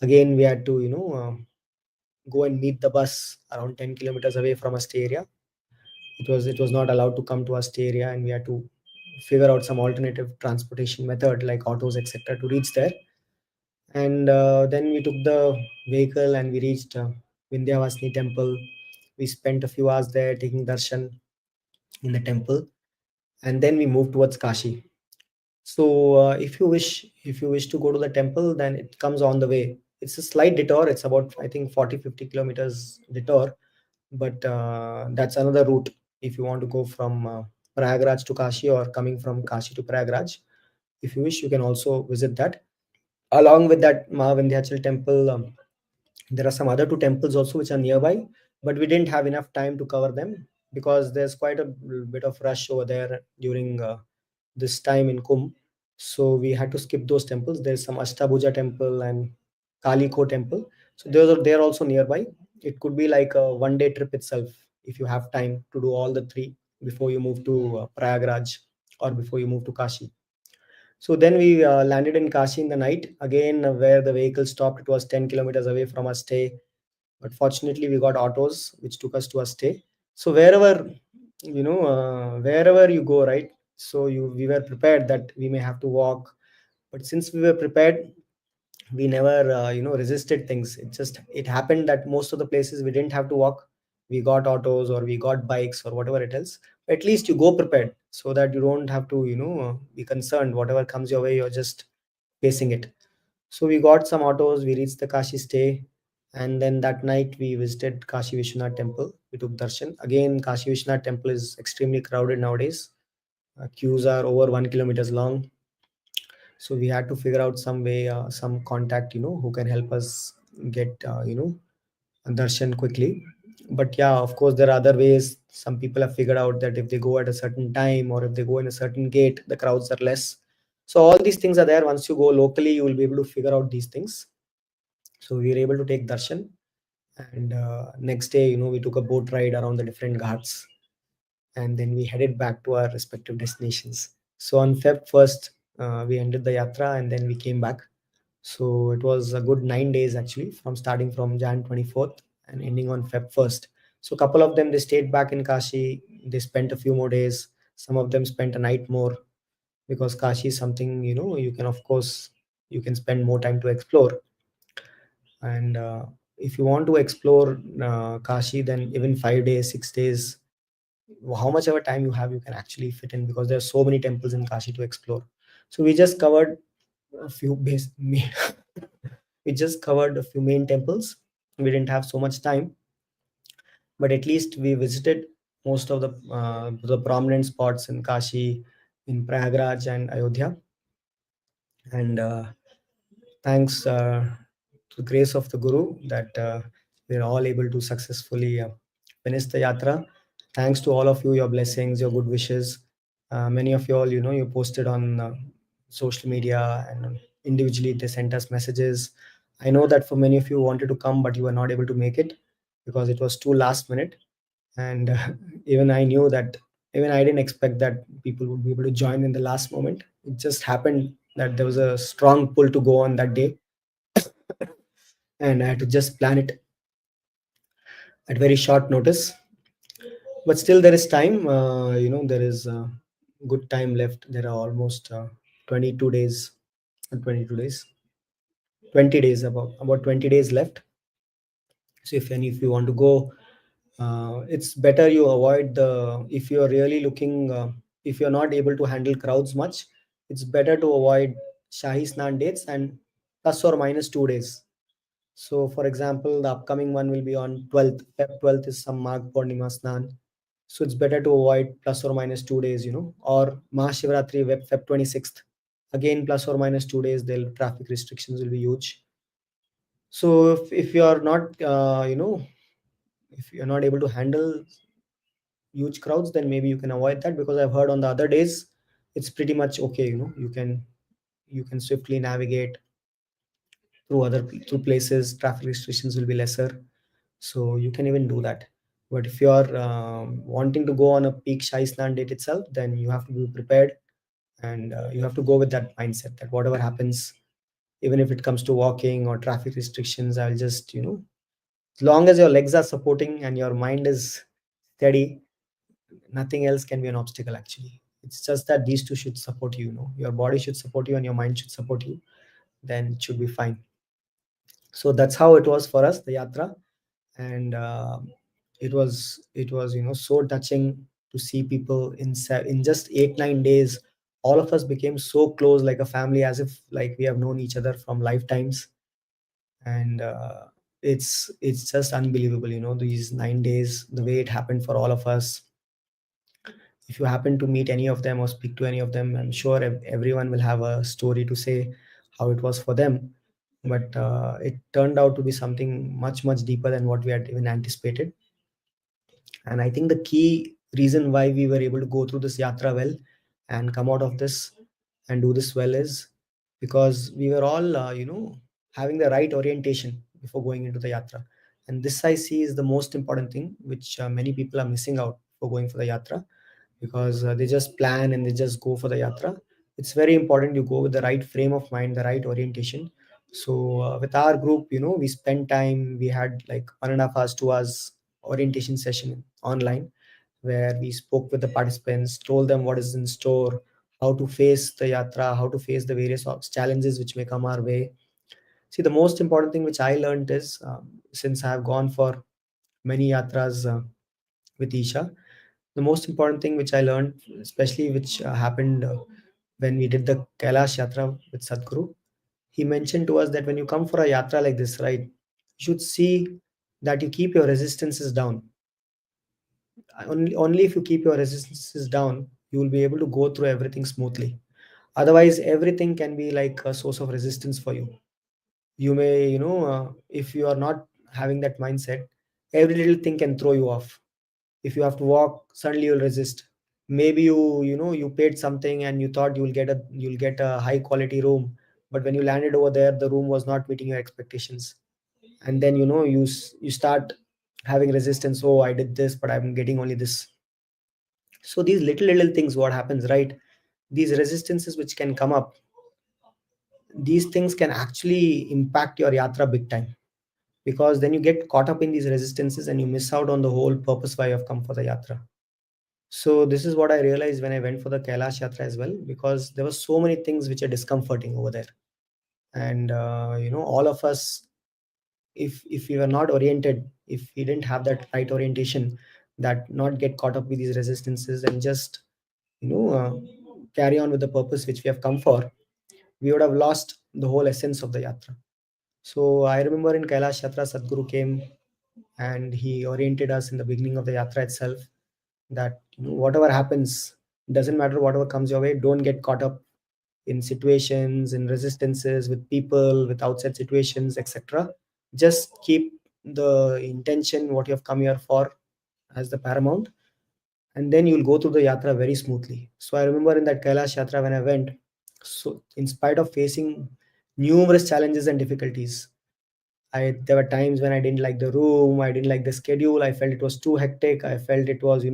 again we had to go and meet the bus around 10 kilometers away from our stay area. It was not allowed to come to our stay area, and we had to figure out some alternative transportation method like autos, etc., to reach there. And then we took the vehicle and we reached Vindhyavasini temple. We spent a few hours there taking darshan in the temple, and then we moved towards Kashi. So if you wish to go to the temple, then it comes on the way. It's a slight detour. It's about, I think, 40-50 kilometers detour, but that's another route if you want to go from Prayagraj to Kashi, or coming from Kashi to Prayagraj. If you wish, you can also visit that. Along with that Mahavindhyachal temple, there are some other two temples also which are nearby, but we didn't have enough time to cover them, because there's quite a bit of rush over there during this time in Kumbh. So we had to skip those temples. There's some Ashtabhuja temple and Kaliko temple. So they're also nearby. It could be like a 1 day trip itself if you have time to do all the three before you move to Prayagraj, or before you move to Kashi. So then we landed in Kashi in the night. Again, where the vehicle stopped, it was 10 kilometers away from our stay. But fortunately, we got autos which took us to our stay. So wherever you go, right? So we were prepared that we may have to walk, but since we were prepared, we never resisted things. It happened that most of the places we didn't have to walk. We got autos or we got bikes or whatever it is. At least you go prepared so that you don't have to be concerned. Whatever comes your way, you're just facing it. So we got some autos, we reached the Kashi stay, and then that night we visited Kashi Vishwanath temple. We took darshan. Again, Kashi Vishwanath temple is extremely crowded nowadays. Queues are over 1 kilometers long. So we had to figure out some way, some contact, who can help us get, darshan quickly. But yeah, of course, there are other ways. Some people have figured out that if they go at a certain time or if they go in a certain gate, the crowds are less. So all these things are there. Once you go locally, you will be able to figure out these things. So we were able to take darshan, and next day, we took a boat ride around the different ghats, and then we headed back to our respective destinations. So on Feb 1st, we ended the yatra and then we came back. So it was a good 9 days actually, from starting from Jan 24th and ending on Feb 1st. So a couple of them, they stayed back in Kashi. They spent a few more days. Some of them spent a night more, because Kashi is something, you can, of course, you can spend more time to explore. And if you want to explore Kashi, then even 5 days, 6 days, how much ever time you have, you can actually fit in, because there are so many temples in Kashi to explore. So we just covered a few base we just covered a few main temples. We didn't have so much time, but at least we visited most of the prominent spots in Kashi, in Prayagraj and Ayodhya. And thanks to the grace of the Guru that we're all able to successfully finish the yatra. Thanks to all of you, your blessings, your good wishes. Many of you all, you posted on social media, and individually they sent us messages. I know that for many of you wanted to come, but you were not able to make it because it was too last minute. And even I knew that, even I didn't expect that people would be able to join in the last moment. It just happened that there was a strong pull to go on that day, and I had to just plan it at very short notice. But still, there is time. There is good time left. There are almost 22 days, 22 days, 20 days, about 20 days left. So if you want to go, it's better you avoid if you're really looking, if you're not able to handle crowds much, it's better to avoid Shahi Snan dates and plus or minus 2 days. So, for example, the upcoming one will be on 12th. Feb 12th is some Magh Purnima Snan. So it's better to avoid plus or minus 2 days, or Mahashivratri, Feb 26th. Again, plus or minus 2 days, the traffic restrictions will be huge. So if you are not, if you're not able to handle huge crowds, then maybe you can avoid that, because I've heard on the other days, it's pretty much okay. You can swiftly navigate through places. Traffic restrictions will be lesser, so you can even do that. But if you are wanting to go on a peak Shai Snan date itself, then you have to be prepared, and you have to go with that mindset that whatever happens, even if it comes to walking or traffic restrictions, I'll just, as long as your legs are supporting and your mind is steady, nothing else can be an obstacle actually. It's just that these two should support you, your body should support you and your mind should support you, then it should be fine. So that's how it was for us, the yatra. And it was so touching to see people in just 8-9 days. All of us became so close, like a family, as if like we have known each other from lifetimes. And it's just unbelievable, these 9 days, the way it happened for all of us. If you happen to meet any of them or speak to any of them, I'm sure everyone will have a story to say how it was for them. But it turned out to be something much, much deeper than what we had even anticipated. And I think the key reason why we were able to go through this yatra well and come out of this and do this well is because we were all, having the right orientation before going into the yatra. And this I see is the most important thing, which many people are missing out for going for the yatra, because they just plan and they just go for the yatra. it's very important you go with the right frame of mind, the right orientation. So with our group, we spent time. We had like 1.5 hours, 2 hours orientation session online, where we spoke with the participants, told them what is in store, how to face the yatra, how to face the various challenges which may come our way. See, the most important thing which I learned is, since I have gone for many yatras with Isha, the most important thing which I learned, especially which happened when we did the Kailash Yatra with Sadhguru, he mentioned to us that when you come for a yatra like this, right, you should see that you keep your resistances down. Only if you keep your resistances down, you will be able to go through everything smoothly. Otherwise, everything can be like a source of resistance for you. You may, if you are not having that mindset, every little thing can throw you off. If you have to walk, suddenly you'll resist. Maybe you paid something and you thought you'll get a high quality room, but when you landed over there, the room was not meeting your expectations. And then you start having resistance. Oh, I did this, but I'm getting only this. So these little things, what happens, right? These resistances which can come up, these things can actually impact your yatra big time, because then you get caught up in these resistances and you miss out on the whole purpose why you have come for the yatra. So this is what I realized when I went for the Kailash Yatra as well, because there were so many things which are discomforting over there. And all of us, if we were not oriented, if we didn't have that right orientation, that not get caught up with these resistances and just you know uh, carry on with the purpose which we have come for, we would have lost the whole essence of the yatra. So I remember in Kailash Yatra, Sadhguru came and he oriented us in the beginning of the yatra itself, that whatever happens, doesn't matter, whatever comes your way, don't get caught up in situations, in resistances with people, with outside situations, etc. Just keep the intention what you have come here for as the paramount, and then you'll go through the yatra very smoothly. So I remember in that Kailash Yatra when I went, so in spite of facing numerous challenges and difficulties, there were times when I didn't like the room, I didn't like the schedule, I felt it was too hectic, I felt it was,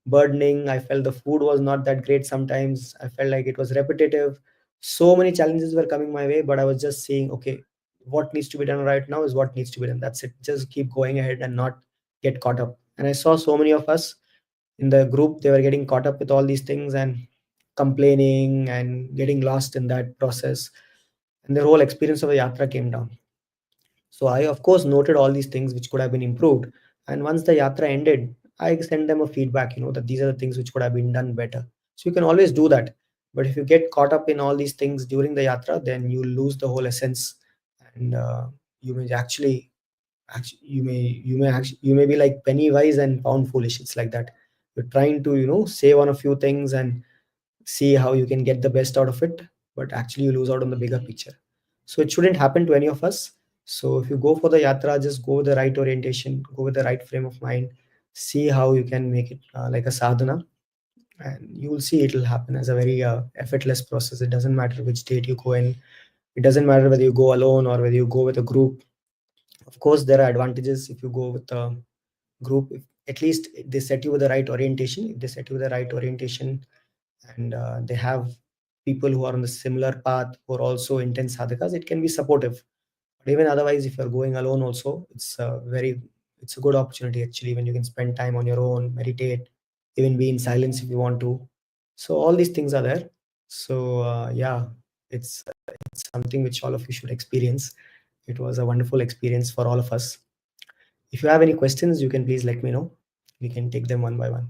burdening, I felt the food was not that great sometimes, I felt like it was repetitive. So many challenges were coming my way, but I was just saying, okay, what needs to be done right now is what needs to be done. That's it. Just keep going ahead and not get caught up. And I saw so many of us in the group, they were getting caught up with all these things and complaining and getting lost in that process. And their whole experience of the yatra came down. So I, of course, noted all these things which could have been improved. And once the yatra ended, I sent them a feedback, that these are the things which could have been done better. So you can always do that. But if you get caught up in all these things during the yatra, then you lose the whole essence, and you may actually you may be like penny wise and pound foolish. It's like that. You're trying to save on a few things and see how you can get the best out of it, but actually you lose out on the bigger picture. So it shouldn't happen to any of us. So if you go for the yatra, just go with the right orientation, go with the right frame of mind, see how you can make it like a sadhana, and you will see it will happen as a very effortless process. It doesn't matter which state you go in, it doesn't matter whether you go alone or whether you go with a group. Of course, there are advantages if you go with a group. If at least they set you with the right orientation, if they set you with the right orientation, and they have people who are on the similar path who are also intense sadhakas, it can be supportive. But even otherwise, if you're going alone also, it's a good opportunity actually, when you can spend time on your own, meditate, even be in silence if you want to. So all these things are there. So yeah, it's something which all of you should experience. It was a wonderful experience for all of us. If you have any questions, you can please let me know. We can take them one by one.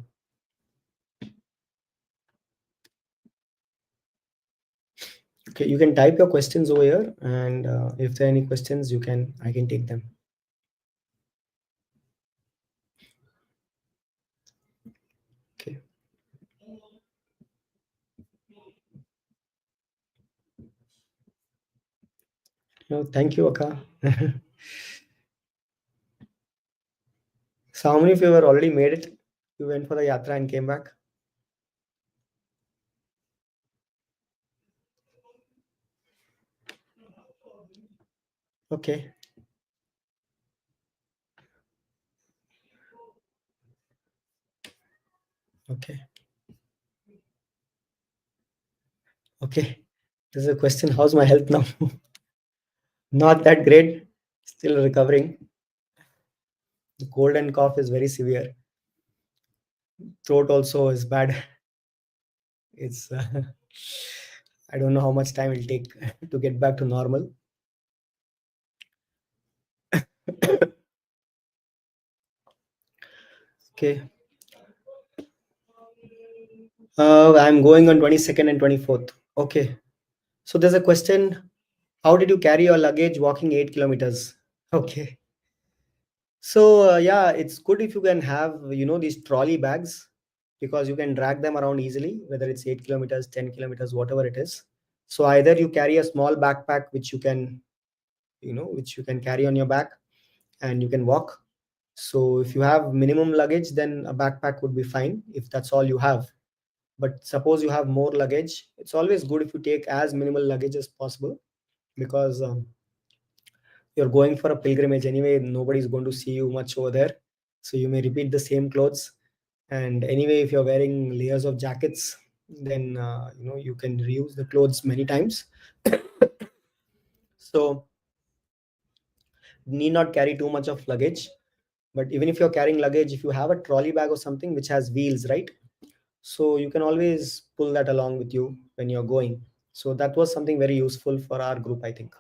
Okay, you can type your questions over here, and if there are any questions, I can take them. Okay. No, thank you, Akka. So how many of you have already made it? You went for the yatra and came back? Okay. Okay. Okay. This is a question. How's my health now? Not that great. Still recovering. The cold and cough is very severe. Throat also is bad. It's I don't know how much time it'll take to get back to normal. Okay. I'm going on 22nd and 24th. Okay. So there's a question. How did you carry your luggage walking 8 kilometers? Okay. So yeah, it's good if you can have, these trolley bags, because you can drag them around easily, whether it's 8 kilometers, 10 kilometers, whatever it is. So either you carry a small backpack which you can, which you can carry on your back and you can walk. So if you have minimum luggage, then a backpack would be fine if that's all you have. But suppose you have more luggage, it's always good if you take as minimal luggage as possible, because you're going for a pilgrimage anyway. Nobody's going to see you much over there, so you may repeat the same clothes. And anyway, if you're wearing layers of jackets, then you can reuse the clothes many times. So need not carry too much of luggage. But even if you're carrying luggage, if you have a trolley bag or something which has wheels, right, so you can always pull that along with you when you're going. So that was something very useful for our group, I think.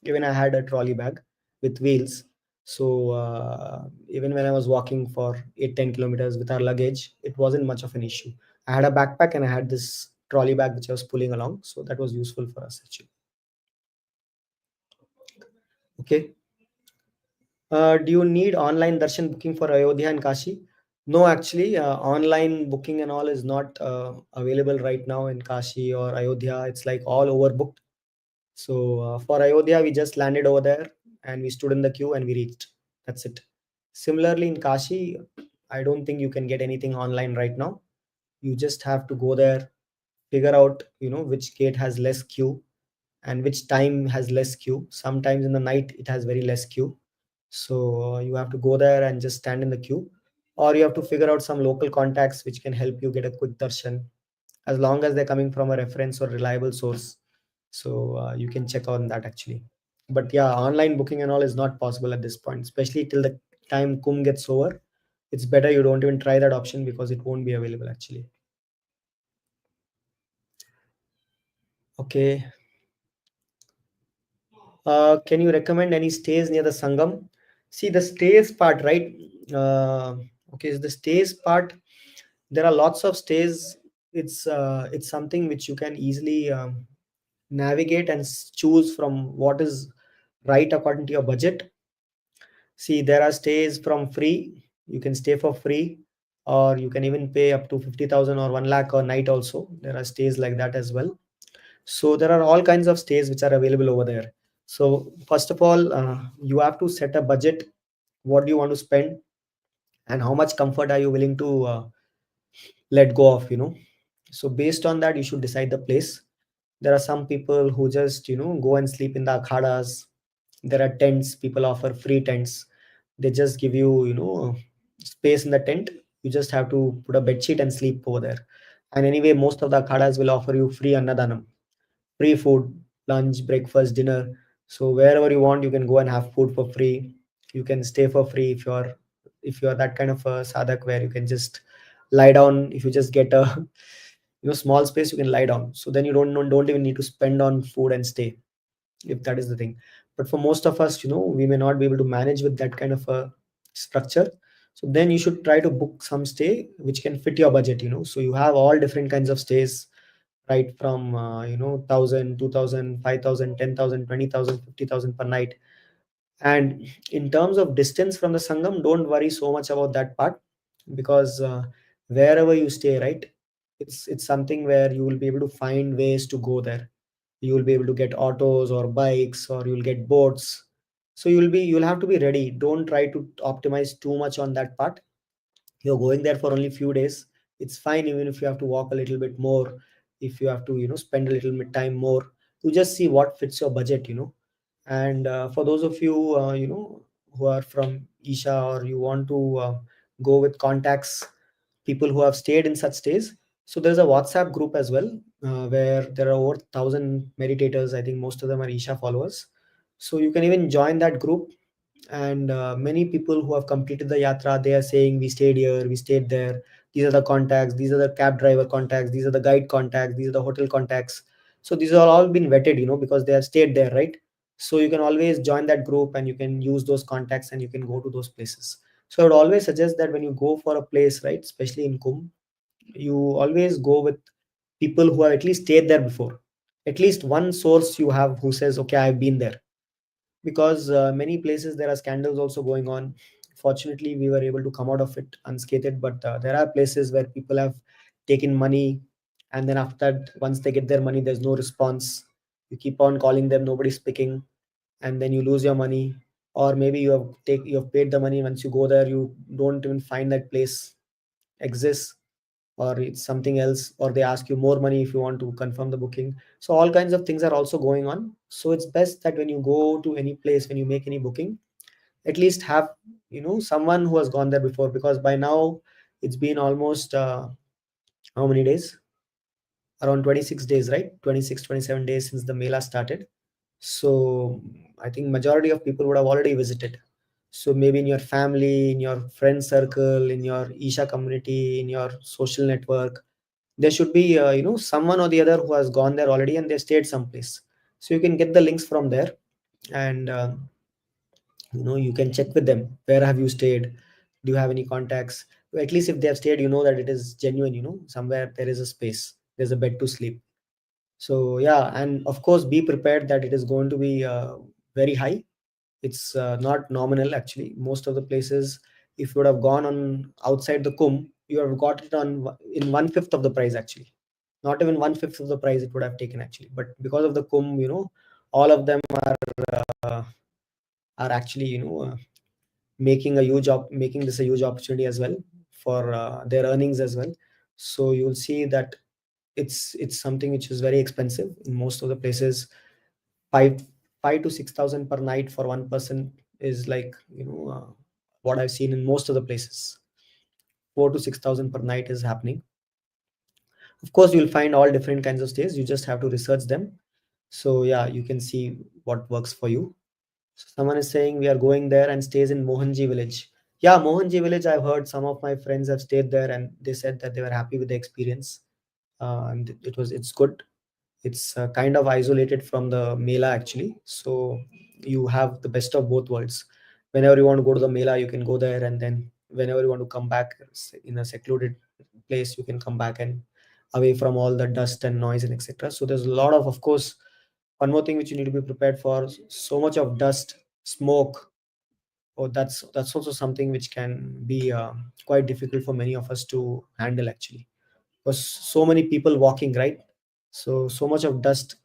Even I had a trolley bag with wheels. So even when I was walking for 8-10 kilometers with our luggage, it wasn't much of an issue. I had a backpack and I had this trolley bag which I was pulling along. So that was useful for us actually. Okay. Do you need online darshan booking for Ayodhya and Kashi? No, actually, online booking and all is not available right now in Kashi or Ayodhya. It's like all overbooked. So for Ayodhya, we just landed over there and we stood in the queue and we reached. That's it. Similarly, in Kashi, I don't think you can get anything online right now. You just have to go there, figure out, which gate has less queue and which time has less queue. Sometimes in the night, it has very less queue. So you have to go there and just stand in the queue, or you have to figure out some local contacts which can help you get a quick darshan, as long as they're coming from a reference or reliable source. So you can check on that actually. But yeah, online booking and all is not possible at this point, especially till the time Kumbh gets over. It's better you don't even try that option because it won't be available actually. Okay. Can you recommend any stays near the Sangam? See, the stays part, right? Uh, okay, so the stays part, there are lots of stays. It's something which you can easily navigate and choose from what is right according to your budget. See, there are stays from free. You can stay for free, or you can even pay up to 50,000 or 1 lakh a night also. There are stays like that as well. So there are all kinds of stays which are available over there. So first of all, you have to set a budget. What do you want to spend, and how much comfort are you willing to let go of? So based on that, you should decide the place. There are some people who just go and sleep in the akhadas. There are tents. People offer free tents. They just give you space in the tent. You just have to put a bed sheet and sleep over there. And anyway, most of the akhadas will offer you free annadanam, free food, lunch, breakfast, dinner. So wherever you want, you can go and have food for free. You can stay for free if you're that kind of a sadhak where you can just lie down. If you just get a small space, you can lie down. So then you don't even need to spend on food and stay, if that is the thing. But for most of us, we may not be able to manage with that kind of a structure. So then you should try to book some stay which can fit your budget. So you have all different kinds of stays, right from 1,000, 2,000, 5,000, 10,000, 20,000, 50,000 per night. And in terms of distance from the Sangam, don't worry so much about that part, because wherever you stay, right, it's something where you will be able to find ways to go there. You will be able to get autos or bikes, or you'll get boats. So you'll have to be ready. Don't try to optimize too much on that part. You're going there for only few days. It's fine even if you have to walk a little bit more, if you have to spend a little bit time more. You just see what fits your budget. And for those of you who are from Isha, or you want to go with contacts, people who have stayed in such stays, so there's a WhatsApp group as well, where there are over 1,000 meditators. I think most of them are Isha followers. So you can even join that group. And many people who have completed the yatra, they are saying, we stayed here, we stayed there. These are the contacts. These are the cab driver contacts. These are the guide contacts. These are the hotel contacts. So these are all been vetted, because they have stayed there, right? So you can always join that group and you can use those contacts and you can go to those places. So I would always suggest that when you go for a place, right, especially in Kumbh, you always go with people who have at least stayed there before. At least one source you have who says, okay, I've been there. Because many places there are scandals also going on. Fortunately, we were able to come out of it unscathed, but there are places where people have taken money, and then after that, once they get their money, there's no response. You keep on calling them, nobody's picking, and then you lose your money. Or maybe you have paid the money. Once you go there, you don't even find that place exists, or it's something else, or they ask you more money if you want to confirm the booking. So all kinds of things are also going on. So it's best that when you go to any place, when you make any booking, at least have someone who has gone there before, because by now it's been almost how many days? Around 26 days, right? 26, 27 days since the Mela started. So I think majority of people would have already visited. So maybe in your family, in your friend circle, in your Isha community, in your social network, there should be someone or the other who has gone there already and they stayed someplace. So you can get the links from there, and you can check with them, where have you stayed, do you have any contacts. At least if they have stayed, you know that it is genuine, somewhere there is a space, there's a bed to sleep. So yeah, and of course be prepared that it is going to be very high. It's not nominal actually. Most of the places, if you would have gone on outside the Kumbh, you have got it on in one-fifth of the price actually. Not even one-fifth of the price it would have taken actually. But because of the Kumbh, all of them uh, are actually making this a huge opportunity as well for their earnings as well. So you'll see that it's something which is very expensive in most of the places. five 5 to 6,000 per night for one person is like what I've seen in most of the places. 4 to 6,000 per night is happening. Of course, you'll find all different kinds of stays. You just have to research them. So yeah, you can see what works for you. So someone is saying we are going there and stays in Mohanji village. Yeah, Mohanji village. I've heard some of my friends have stayed there and they said that they were happy with the experience. And it's good. It's kind of isolated from the Mela actually. So you have the best of both worlds. Whenever you want to go to the Mela, you can go there, and then whenever you want to come back in a secluded place, you can come back and away from all the dust and noise and etc. So there's a lot of course, one more thing which you need to be prepared for: so much of dust, smoke. Oh, that's also something which can be quite difficult for many of us to handle actually, because so many people walking, right? So much of dust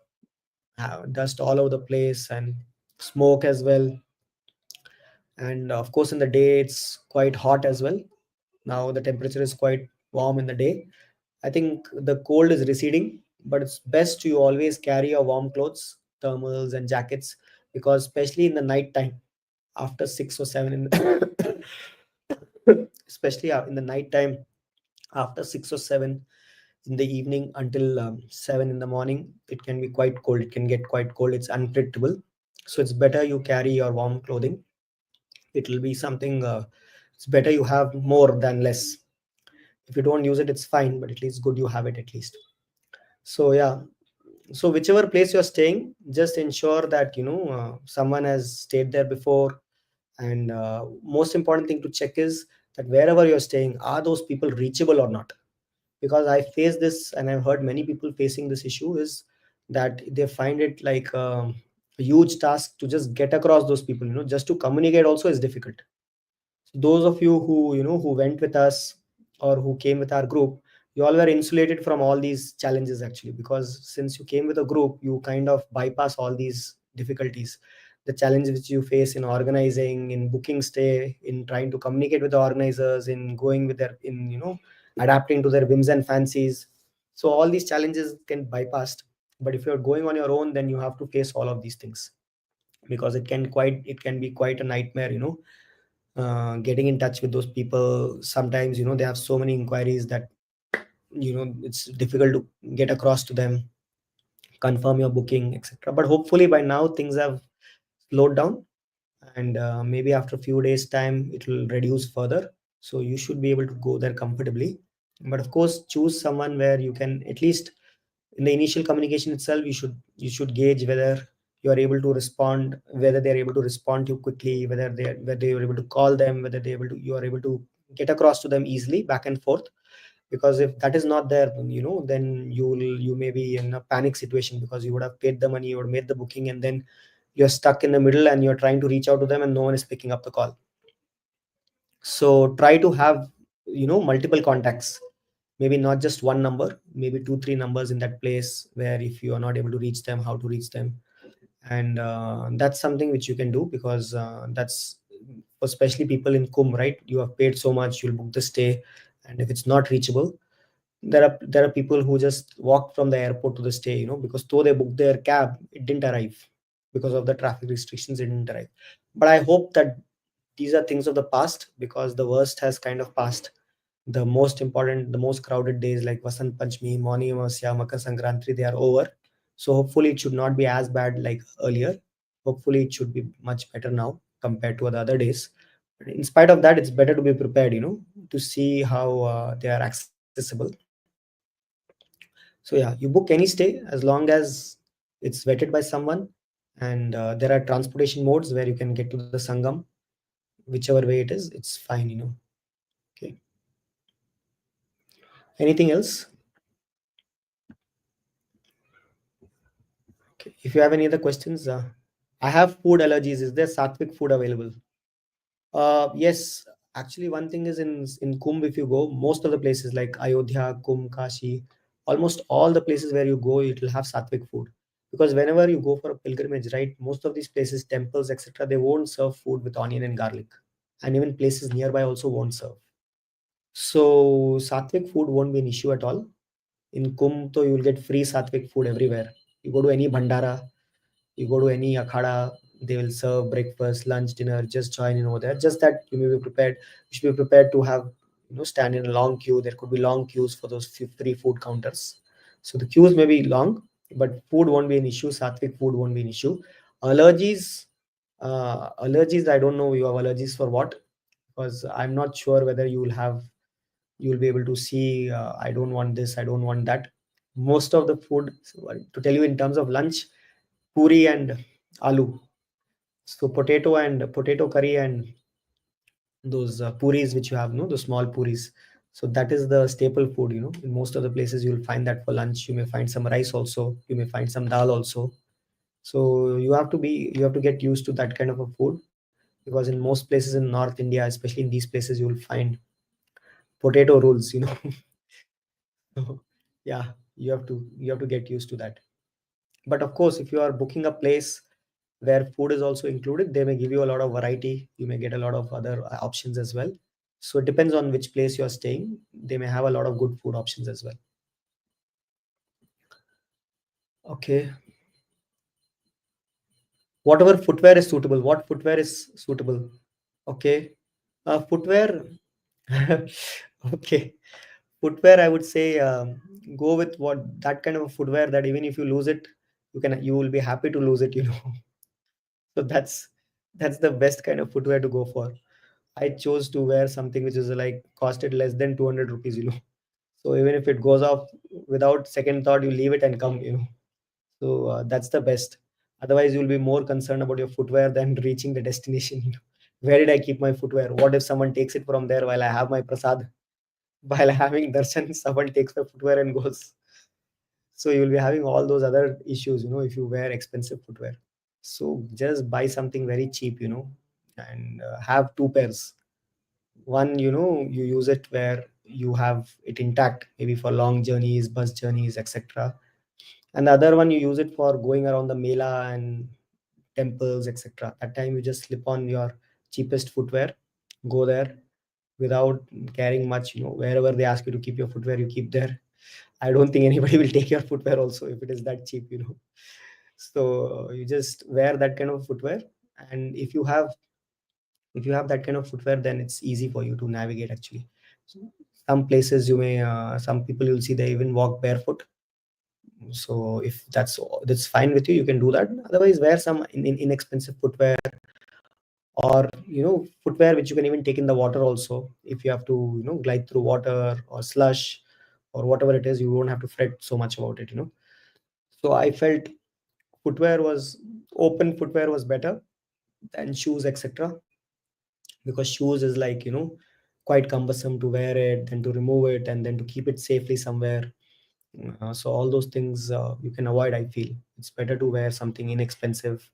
all over the place, and smoke as well. And of course in the day it's quite hot as well. Now the temperature is quite warm in the day. I think the cold is receding, but it's best you always carry your warm clothes, thermals and jackets, because especially in the night time, after 6 or 7 in the especially in the night time, after 6 or 7 in the evening until 7 in the morning, it can be quite cold, it can get quite cold, it's unpredictable. So it's better you carry your warm clothing. It will be something, it's better you have more than less. If you don't use it, it's fine, but at least good you have it at least. So yeah, so whichever place you're staying, just ensure that someone has stayed there before. And most important thing to check is that wherever you're staying, are those people reachable or not? Because I face this and I've heard many people facing this issue, is that they find it like a huge task to just get across those people, just to communicate also is difficult. So those of you who who went with us or who came with our group, you all were insulated from all these challenges actually, because since you came with a group, you kind of bypass all these difficulties. The challenges which you face in organizing, in booking stay, in trying to communicate with the organizers, in going with their, in adapting to their whims and fancies. So all these challenges can bypassed. But if you're going on your own, then you have to face all of these things, because it can be quite a nightmare, getting in touch with those people. Sometimes they have so many inquiries that it's difficult to get across to them, confirm your booking, etc. But hopefully by now things have slowed down, and maybe after a few days time it will reduce further, so you should be able to go there comfortably. But of course, choose someone where you can at least in the initial communication itself, you should gauge whether you are able to respond, whether they are able to respond to you quickly, whether you are able to call them, whether you are able to get across to them easily back and forth. Because if that is not there, then you may be in a panic situation, because you would have paid the money, you would have made the booking, and then you're stuck in the middle and you're trying to reach out to them and no one is picking up the call. So try to have multiple contacts, maybe not just one number, maybe two three numbers in that place, where if you are not able to reach them, how to reach them. And that's something which you can do, because that's especially people in Kumbh, right? You have paid so much, you'll book the stay, and if it's not reachable, there are people who just walk from the airport to the stay, because though they booked their cab, it didn't arrive because of the traffic restrictions, it didn't arrive. But I hope that these are things of the past, because the worst has kind of passed. The most important, the most crowded days like Vasant Panchami, Mauni Amasya, Makar Sankranti, they are over. So hopefully it should not be as bad like earlier. Hopefully it should be much better now compared to the other days. But in spite of that, it's better to be prepared, to see how they are accessible. So yeah, you book any stay as long as it's vetted by someone, and there are transportation modes where you can get to the Sangam, whichever way it is, it's fine. Okay. Anything else? Okay. If you have any other questions, I have food allergies. Is there Sattvic food available? Yes. Actually, one thing is in Kumbh, if you go, most of the places like Ayodhya, Kumbh, Kashi, almost all the places where you go, it will have Sattvic food. Because whenever you go for a pilgrimage, right, most of these places, temples, etc., they won't serve food with onion and garlic, and even places nearby also won't serve. So Sattvic food won't be an issue at all. In Kumbh, so you will get free Sattvic food everywhere. You go to any bhandara, you go to any akhada, they will serve breakfast, lunch, dinner. Just join in over there. Just that you may be prepared. You should be prepared to have stand in a long queue. There could be long queues for those free food counters. So the queues may be long, but food won't be an issue. Sattvic food won't be an issue. Allergies, allergies. I don't know you have allergies for what, because I'm not sure whether you'll be able to see. I don't want this. I don't want that. Most of the food, to tell you in terms of lunch, puri and aloo. So potato curry and those puris which you have, no, the small puris. So that is the staple food. In most of the places you'll find that for lunch. You may find some rice also. You may find some dal also. So you have to get used to that kind of a food, because in most places in North India, especially in these places, you will find potato rolls. So, yeah, you have to get used to that. But of course, if you are booking a place where food is also included, they may give you a lot of variety. You may get a lot of other options as well. So it depends on which place you are staying. They may have a lot of good food options as well. Okay. Whatever footwear is suitable. What footwear is suitable? Okay. Footwear. Okay. Footwear, I would say, go with what that kind of footwear that even if you lose it, you will be happy to lose it. So that's the best kind of footwear to go for. I chose to wear something which is like costed less than 200 rupees. So even if it goes off without second thought, you leave it and come. So that's the best. Otherwise, you'll be more concerned about your footwear than reaching the destination. Where did I keep my footwear? What if someone takes it from there while I have my prasad? While having darshan, someone takes my footwear and goes. So you'll be having all those other issues, if you wear expensive footwear. So just buy something very cheap, and have two pairs. One, you use it where you have it intact, maybe for long journeys, bus journeys, etc. And the other one, you use it for going around the mela and temples, etc. That time you just slip on your cheapest footwear, go there without caring much. Wherever they ask you to keep your footwear, you keep there. I don't think anybody will take your footwear also if it is that cheap. So you just wear that kind of footwear, and if you have that kind of footwear, then it's easy for you to navigate actually. So some places some people you'll see they even walk barefoot. So if that's fine with you, you can do that. Otherwise, wear some inexpensive footwear, or footwear which you can even take in the water also. If you have to glide through water or slush or whatever it is, you won't have to fret so much about it. So I felt open footwear was better than shoes, etc., because shoes is like quite cumbersome to wear it, then to remove it, and then to keep it safely somewhere. So all those things you can avoid. I feel it's better to wear something inexpensive.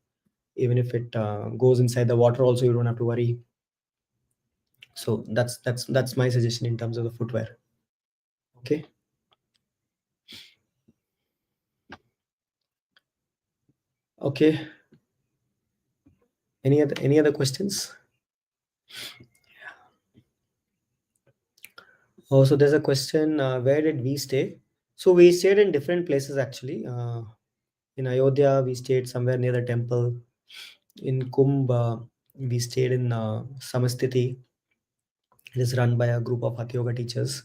Even if it goes inside the water also, you don't have to worry. So that's my suggestion in terms of the footwear. Okay. Okay. Any other questions? Oh, so there's a question, where did we stay? So we stayed in different places actually. In Ayodhya, we stayed somewhere near the temple. In Kumbh, we stayed in Samastiti. It is run by a group of Hatha Yoga teachers.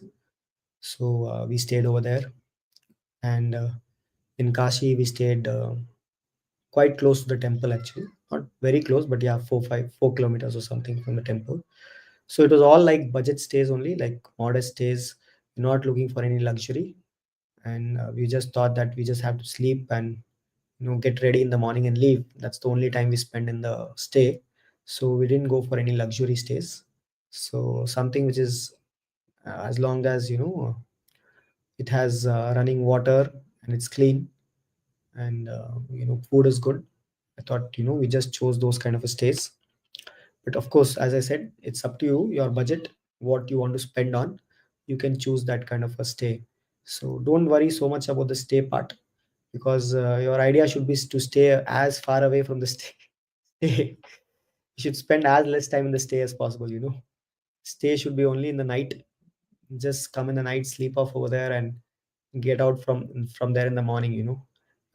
So we stayed over there. And in Kashi, we stayed quite close to the temple actually. Not very close, but yeah, 4 kilometers or something from the temple. So it was all like budget stays only, like modest stays, not looking for any luxury. And we just thought that we just have to sleep and get ready in the morning and leave. That's the only time we spend in the stay. So we didn't go for any luxury stays. So something which is as long as it has running water and it's clean, and food is good. I thought we just chose those kind of stays. But of course, as I said, it's up to you, your budget, what you want to spend on. You can choose that kind of a stay. So don't worry so much about the stay part, because your idea should be to stay as far away from the stay. You should spend as less time in the stay as possible. Stay should be only in the night. Just come in the night, sleep off over there, and get out from there in the morning.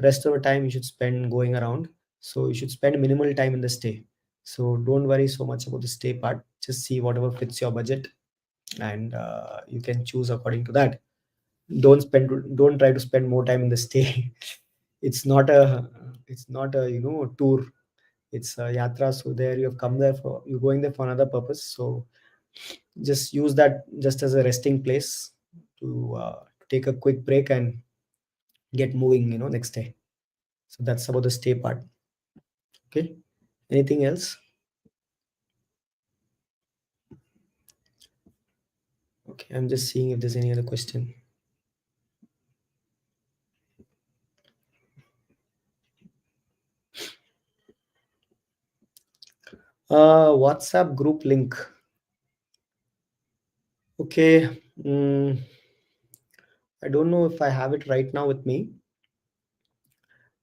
Rest of the time you should spend going around. So you should spend minimal time in the stay. So don't worry so much about the stay part. Just see whatever fits your budget, and you can choose according to that. Don't try to spend more time in the stay. It's not a tour. It's a yatra. So there you have come there for, you're going there for another purpose. So just use that just as a resting place to take a quick break and get moving next day. So that's about the stay part. Okay. Anything else? Okay, I'm just seeing if there's any other question. WhatsApp group link. Okay. I don't know if I have it right now with me.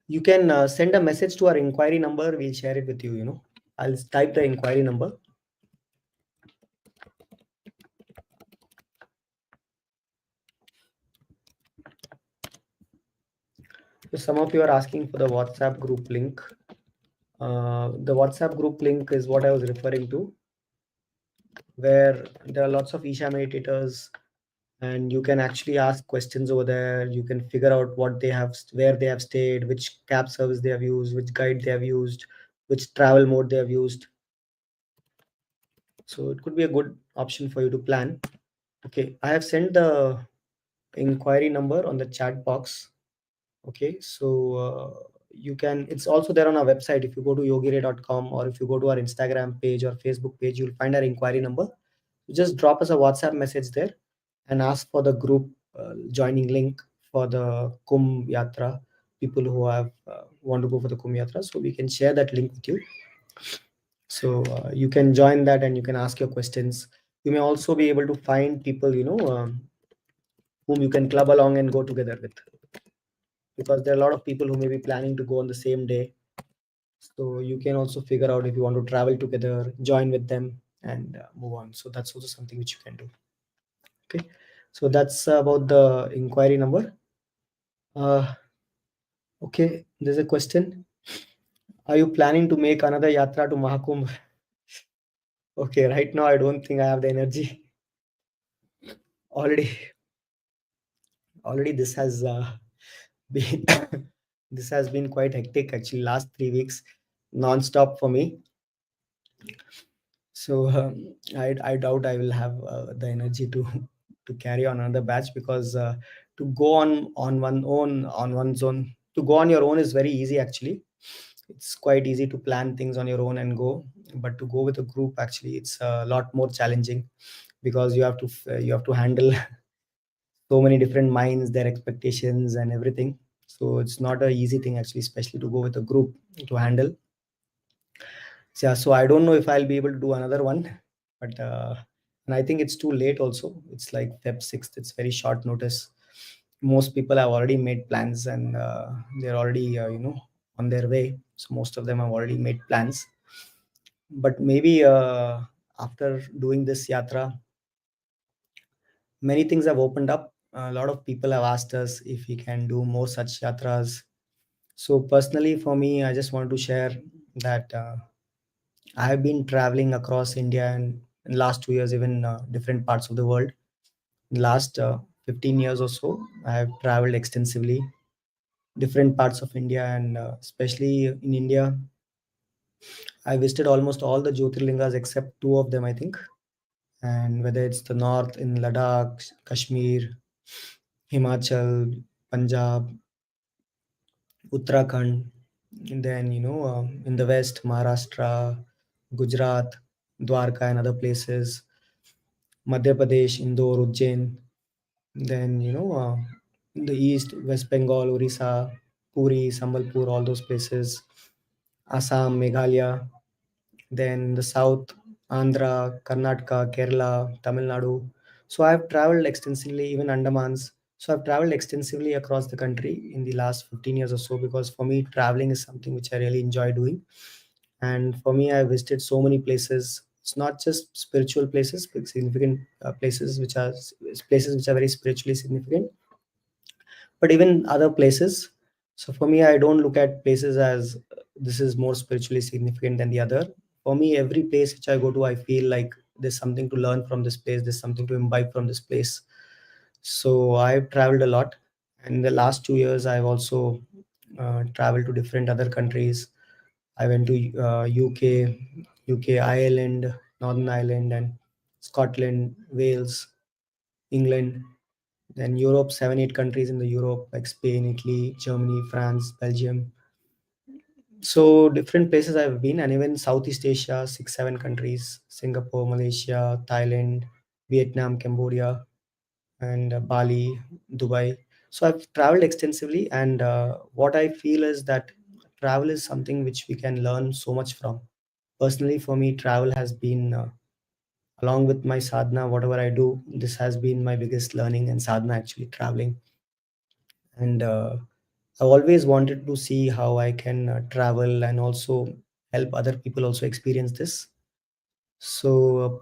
You can send a message to our inquiry number. We'll share it with you. I'll type the inquiry number. So some of you are asking for the WhatsApp group link. The WhatsApp group link is what I was referring to, where there are lots of Isha meditators, and you can actually ask questions over there. You can figure out what they have, where they have stayed, which cab service they have used, which guide they have used, which travel mode they have used. So it could be a good option for you to plan. Okay, I have sent the inquiry number on the chat box. Okay, so it's also there on our website. If you go to yogiray.com, or if you go to our Instagram page or Facebook page, you'll find our inquiry number. Just drop us a WhatsApp message there and ask for the group joining link for the Kumbh Yatra, people who want to go for the Kumbh Yatra. So we can share that link with you. So you can join that and you can ask your questions. You may also be able to find people, whom you can club along and go together with, because there are a lot of people who may be planning to go on the same day. So you can also figure out if you want to travel together, join with them, and move on. So that's also something which you can do. Okay, so that's about the inquiry number. Okay, there's a question. Are you planning to make another yatra to Mahakumbh? Okay, right now I don't think I have the energy. already already this has been this has been quite hectic actually, last 3 weeks non-stop for me. So I doubt I will have the energy to to carry on another batch, because to go on one own on one's own to go on your own is very easy actually. It's quite easy to plan things on your own and go, but to go with a group, actually it's a lot more challenging, because you have to handle so many different minds, their expectations and everything. So it's not a easy thing actually, especially to go with a group to handle. So, yeah, so I don't know if I'll be able to do another one, but and I think it's too late also. It's like Feb 6th. It's very short notice. Most people have already made plans, and they're already on their way. So most of them have already made plans. But maybe after doing this yatra, many things have opened up. A lot of people have asked us if we can do more such yatras. So personally, for me, I just want to share that I have been traveling across India, and in last 2 years, even different parts of the world. In last 15 years or so, I have traveled extensively, different parts of India, and especially in India, I visited almost all the Jyotirlingas except two of them, I think. And whether it's the north in Ladakh, Kashmir, Himachal, Punjab, Uttarakhand, and then in the west, Maharashtra, Gujarat, Dwarka, and other places, Madhya Pradesh, Indore, Ujjain. Then in the east, West Bengal, Orissa, Puri, Sambalpur, all those places, Assam, Meghalaya. Then the south, Andhra, Karnataka, Kerala, Tamil Nadu. So I've traveled extensively, even Andamans. So I've traveled extensively across the country in the last 15 years or so, because for me, traveling is something which I really enjoy doing. And for me, I visited so many places. It's not just spiritual places, but significant places places which are very spiritually significant, but even other places. So for me, I don't look at places as this is more spiritually significant than the other. For me, every place which I go to, I feel like there's something to learn from this place, there's something to imbibe from this place. So I've traveled a lot, and in the last 2 years, I've also traveled to different other countries. I went to UK, Ireland, Northern Ireland, and Scotland, Wales, England. Then Europe, 7, 8 countries in the Europe, like Spain, Italy, Germany, France, Belgium. So different places I've been, and even Southeast Asia, 6, 7 countries: Singapore, Malaysia, Thailand, Vietnam, Cambodia, and Bali, Dubai. So I've traveled extensively, and what I feel is that travel is something which we can learn so much from. Personally, for me, travel has been, along with my sadhana, whatever I do, this has been my biggest learning and sadhana, actually, traveling. And I've always wanted to see how I can travel and also help other people also experience this. So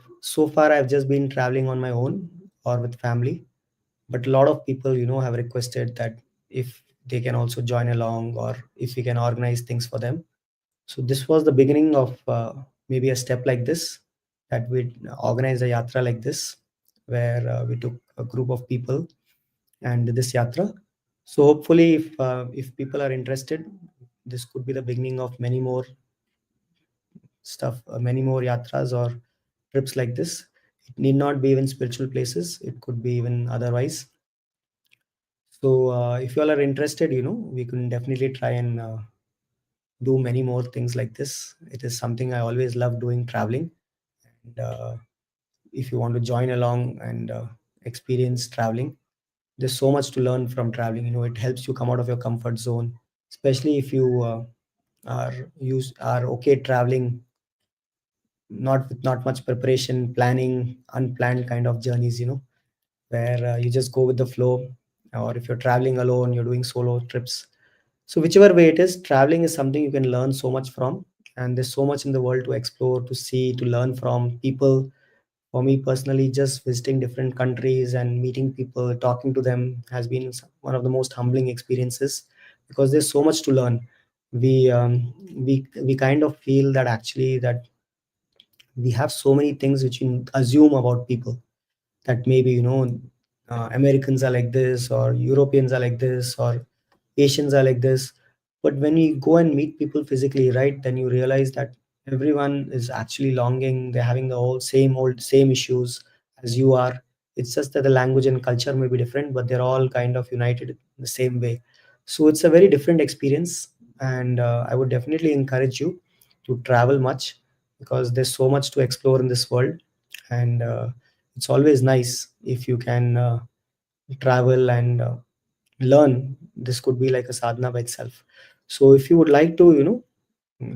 far I've just been traveling on my own or with family, but a lot of people, have requested that if they can also join along, or if we can organize things for them. So this was the beginning of maybe a step like this, that we organize a yatra like this, where we took a group of people and did this yatra. So hopefully, if people are interested, this could be the beginning of many more stuff, many more yatras or trips like this. It need not be even spiritual places; it could be even otherwise. So if you all are interested, we can definitely try and do many more things like this. It is something I always love doing, traveling. And if you want to join along and experience traveling, there's so much to learn from traveling. It helps you come out of your comfort zone, especially if you are okay traveling, not with not much preparation, planning, unplanned kind of journeys. Where you just go with the flow, or if you're traveling alone, you're doing solo trips. So whichever way it is, traveling is something you can learn so much from, and there's so much in the world to explore, to see, to learn from people. For me personally, just visiting different countries and meeting people, talking to them, has been one of the most humbling experiences, because there's so much to learn. We kind of feel that actually that we have so many things which we assume about people, that maybe Americans are like this, or Europeans are like this, or Asians are like this. But when you go and meet people physically, right, then you realize that everyone is actually longing. They're having the old same issues as you are. It's just that the language and culture may be different, but they're all kind of united in the same way. So it's a very different experience, and I would definitely encourage you to travel much, because there's so much to explore in this world, and it's always nice if you can travel and learn. This could be like a sadhana by itself. So if you would like to,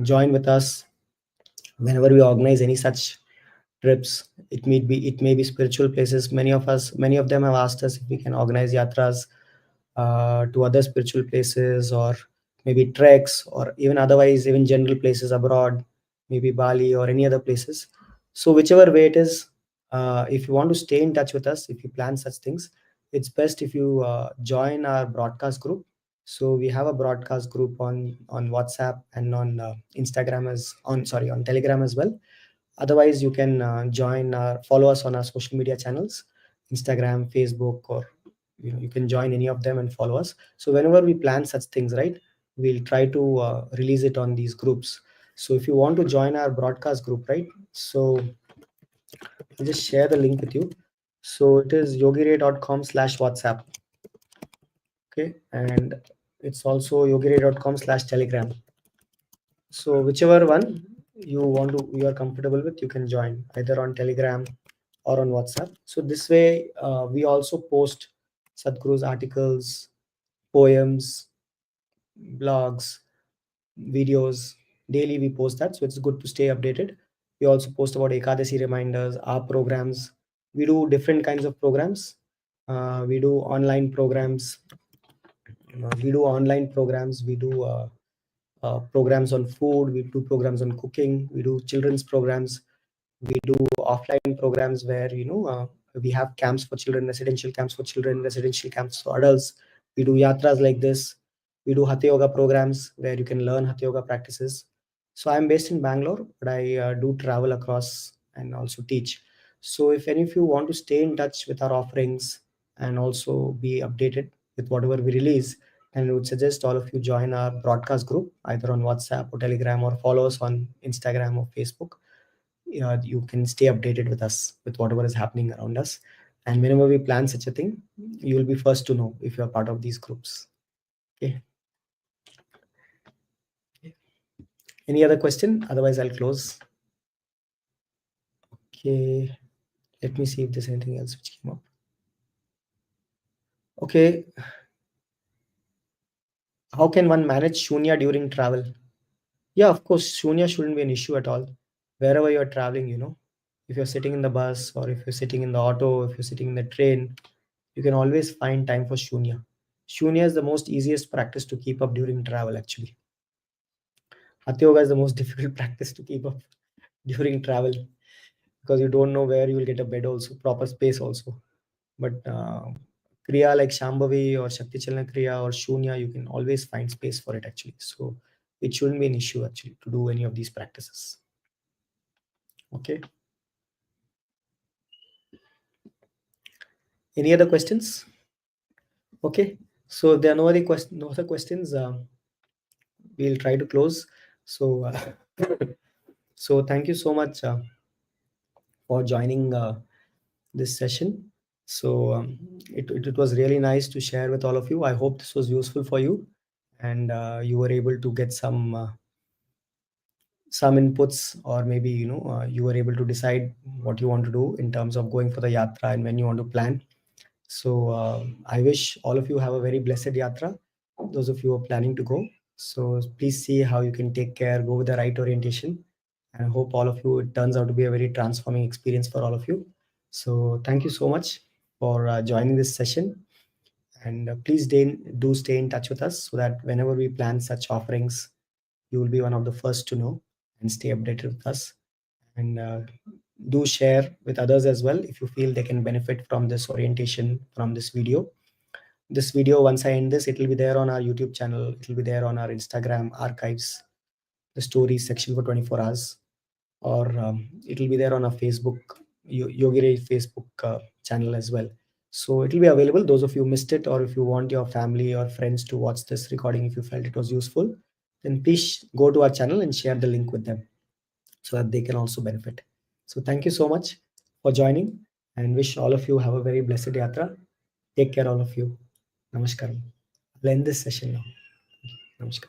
join with us whenever we organize any such trips, it may be spiritual places. Many of them have asked us if we can organize yatras to other spiritual places, or maybe treks, or even otherwise even general places abroad, maybe Bali or any other places. So whichever way it is, if you want to stay in touch with us, if you plan such things, it's best if you join our broadcast group. So we have a broadcast group on WhatsApp and on Instagram, as on sorry on Telegram as well. Otherwise, you can follow us on our social media channels, Instagram, Facebook, or you can join any of them and follow us. So whenever we plan such things, right, we'll try to release it on these groups. So if you want to join our broadcast group, right, so I'll just share the link with you. So it is yogiray.com/WhatsApp. Okay, and it's also yogiray.com/Telegram. So whichever one you are comfortable with, you can join either on Telegram or on WhatsApp. So this way, we also post Sadhguru's articles, poems, blogs, videos. Daily we post that, so it's good to stay updated. We also post about Ekadasi reminders, our programs. We do different kinds of programs. We do online programs. We do programs on food. We do programs on cooking. We do children's programs. We do offline programs where we have camps for children, residential camps for children, residential camps for adults. We do yatras like this. We do hatha yoga programs where you can learn hatha yoga practices. So I'm based in Bangalore, but I do travel across and also teach. So if any of you want to stay in touch with our offerings and also be updated with whatever we release, then I would suggest all of you join our broadcast group either on WhatsApp or Telegram, or follow us on Instagram or Facebook. You can stay updated with us with whatever is happening around us, and whenever we plan such a thing, you will be first to know if you are part of these groups. Okay, any other question? Otherwise I'll close. Okay, let me see if there's anything else which came up. Okay, how can one manage shunya during travel? Yeah, of course, shunya shouldn't be an issue at all. Wherever you're traveling, if you're sitting in the bus, or if you're sitting in the auto, if you're sitting in the train, you can always find time for shunya. Shunya is the most easiest practice to keep up during travel, actually. Hatha yoga is the most difficult practice to keep up during travel, because you don't know where you will get a bed also, proper space also. But kriya like Shambhavi or Shakti Chalana Kriya or Shunya, you can always find space for it, actually. So it shouldn't be an issue, actually, to do any of these practices. Okay. Any other questions? Okay. So if there are no other questions, we'll try to close. So, so thank you so much for joining this session. So it was really nice to share with all of you. I hope this was useful for you, and you were able to get some inputs, or maybe you were able to decide what you want to do in terms of going for the yatra and when you want to plan. So I wish all of you have a very blessed yatra, those of you who are planning to go. So please see how you can take care, go with the right orientation, and I hope all of you, it turns out to be a very transforming experience for all of you. So thank you so much for joining this session, and please do stay in touch with us, so that whenever we plan such offerings, you will be one of the first to know, and stay updated with us. And do share with others as well if you feel they can benefit from this orientation, from this video. This video, once I end this, it will be there on our YouTube channel, it will be there on our Instagram archives, the stories section for 24 hours, or it will be there on our Facebook, Yogi Ray Facebook channel as well. So it will be available. Those of you missed it, or if you want your family or friends to watch this recording, if you felt it was useful, then please go to our channel and share the link with them so that they can also benefit. So thank you so much for joining, and wish all of you have a very blessed yatra. Take care, all of you. Namaskaram. I'll end this session now. Namaskar.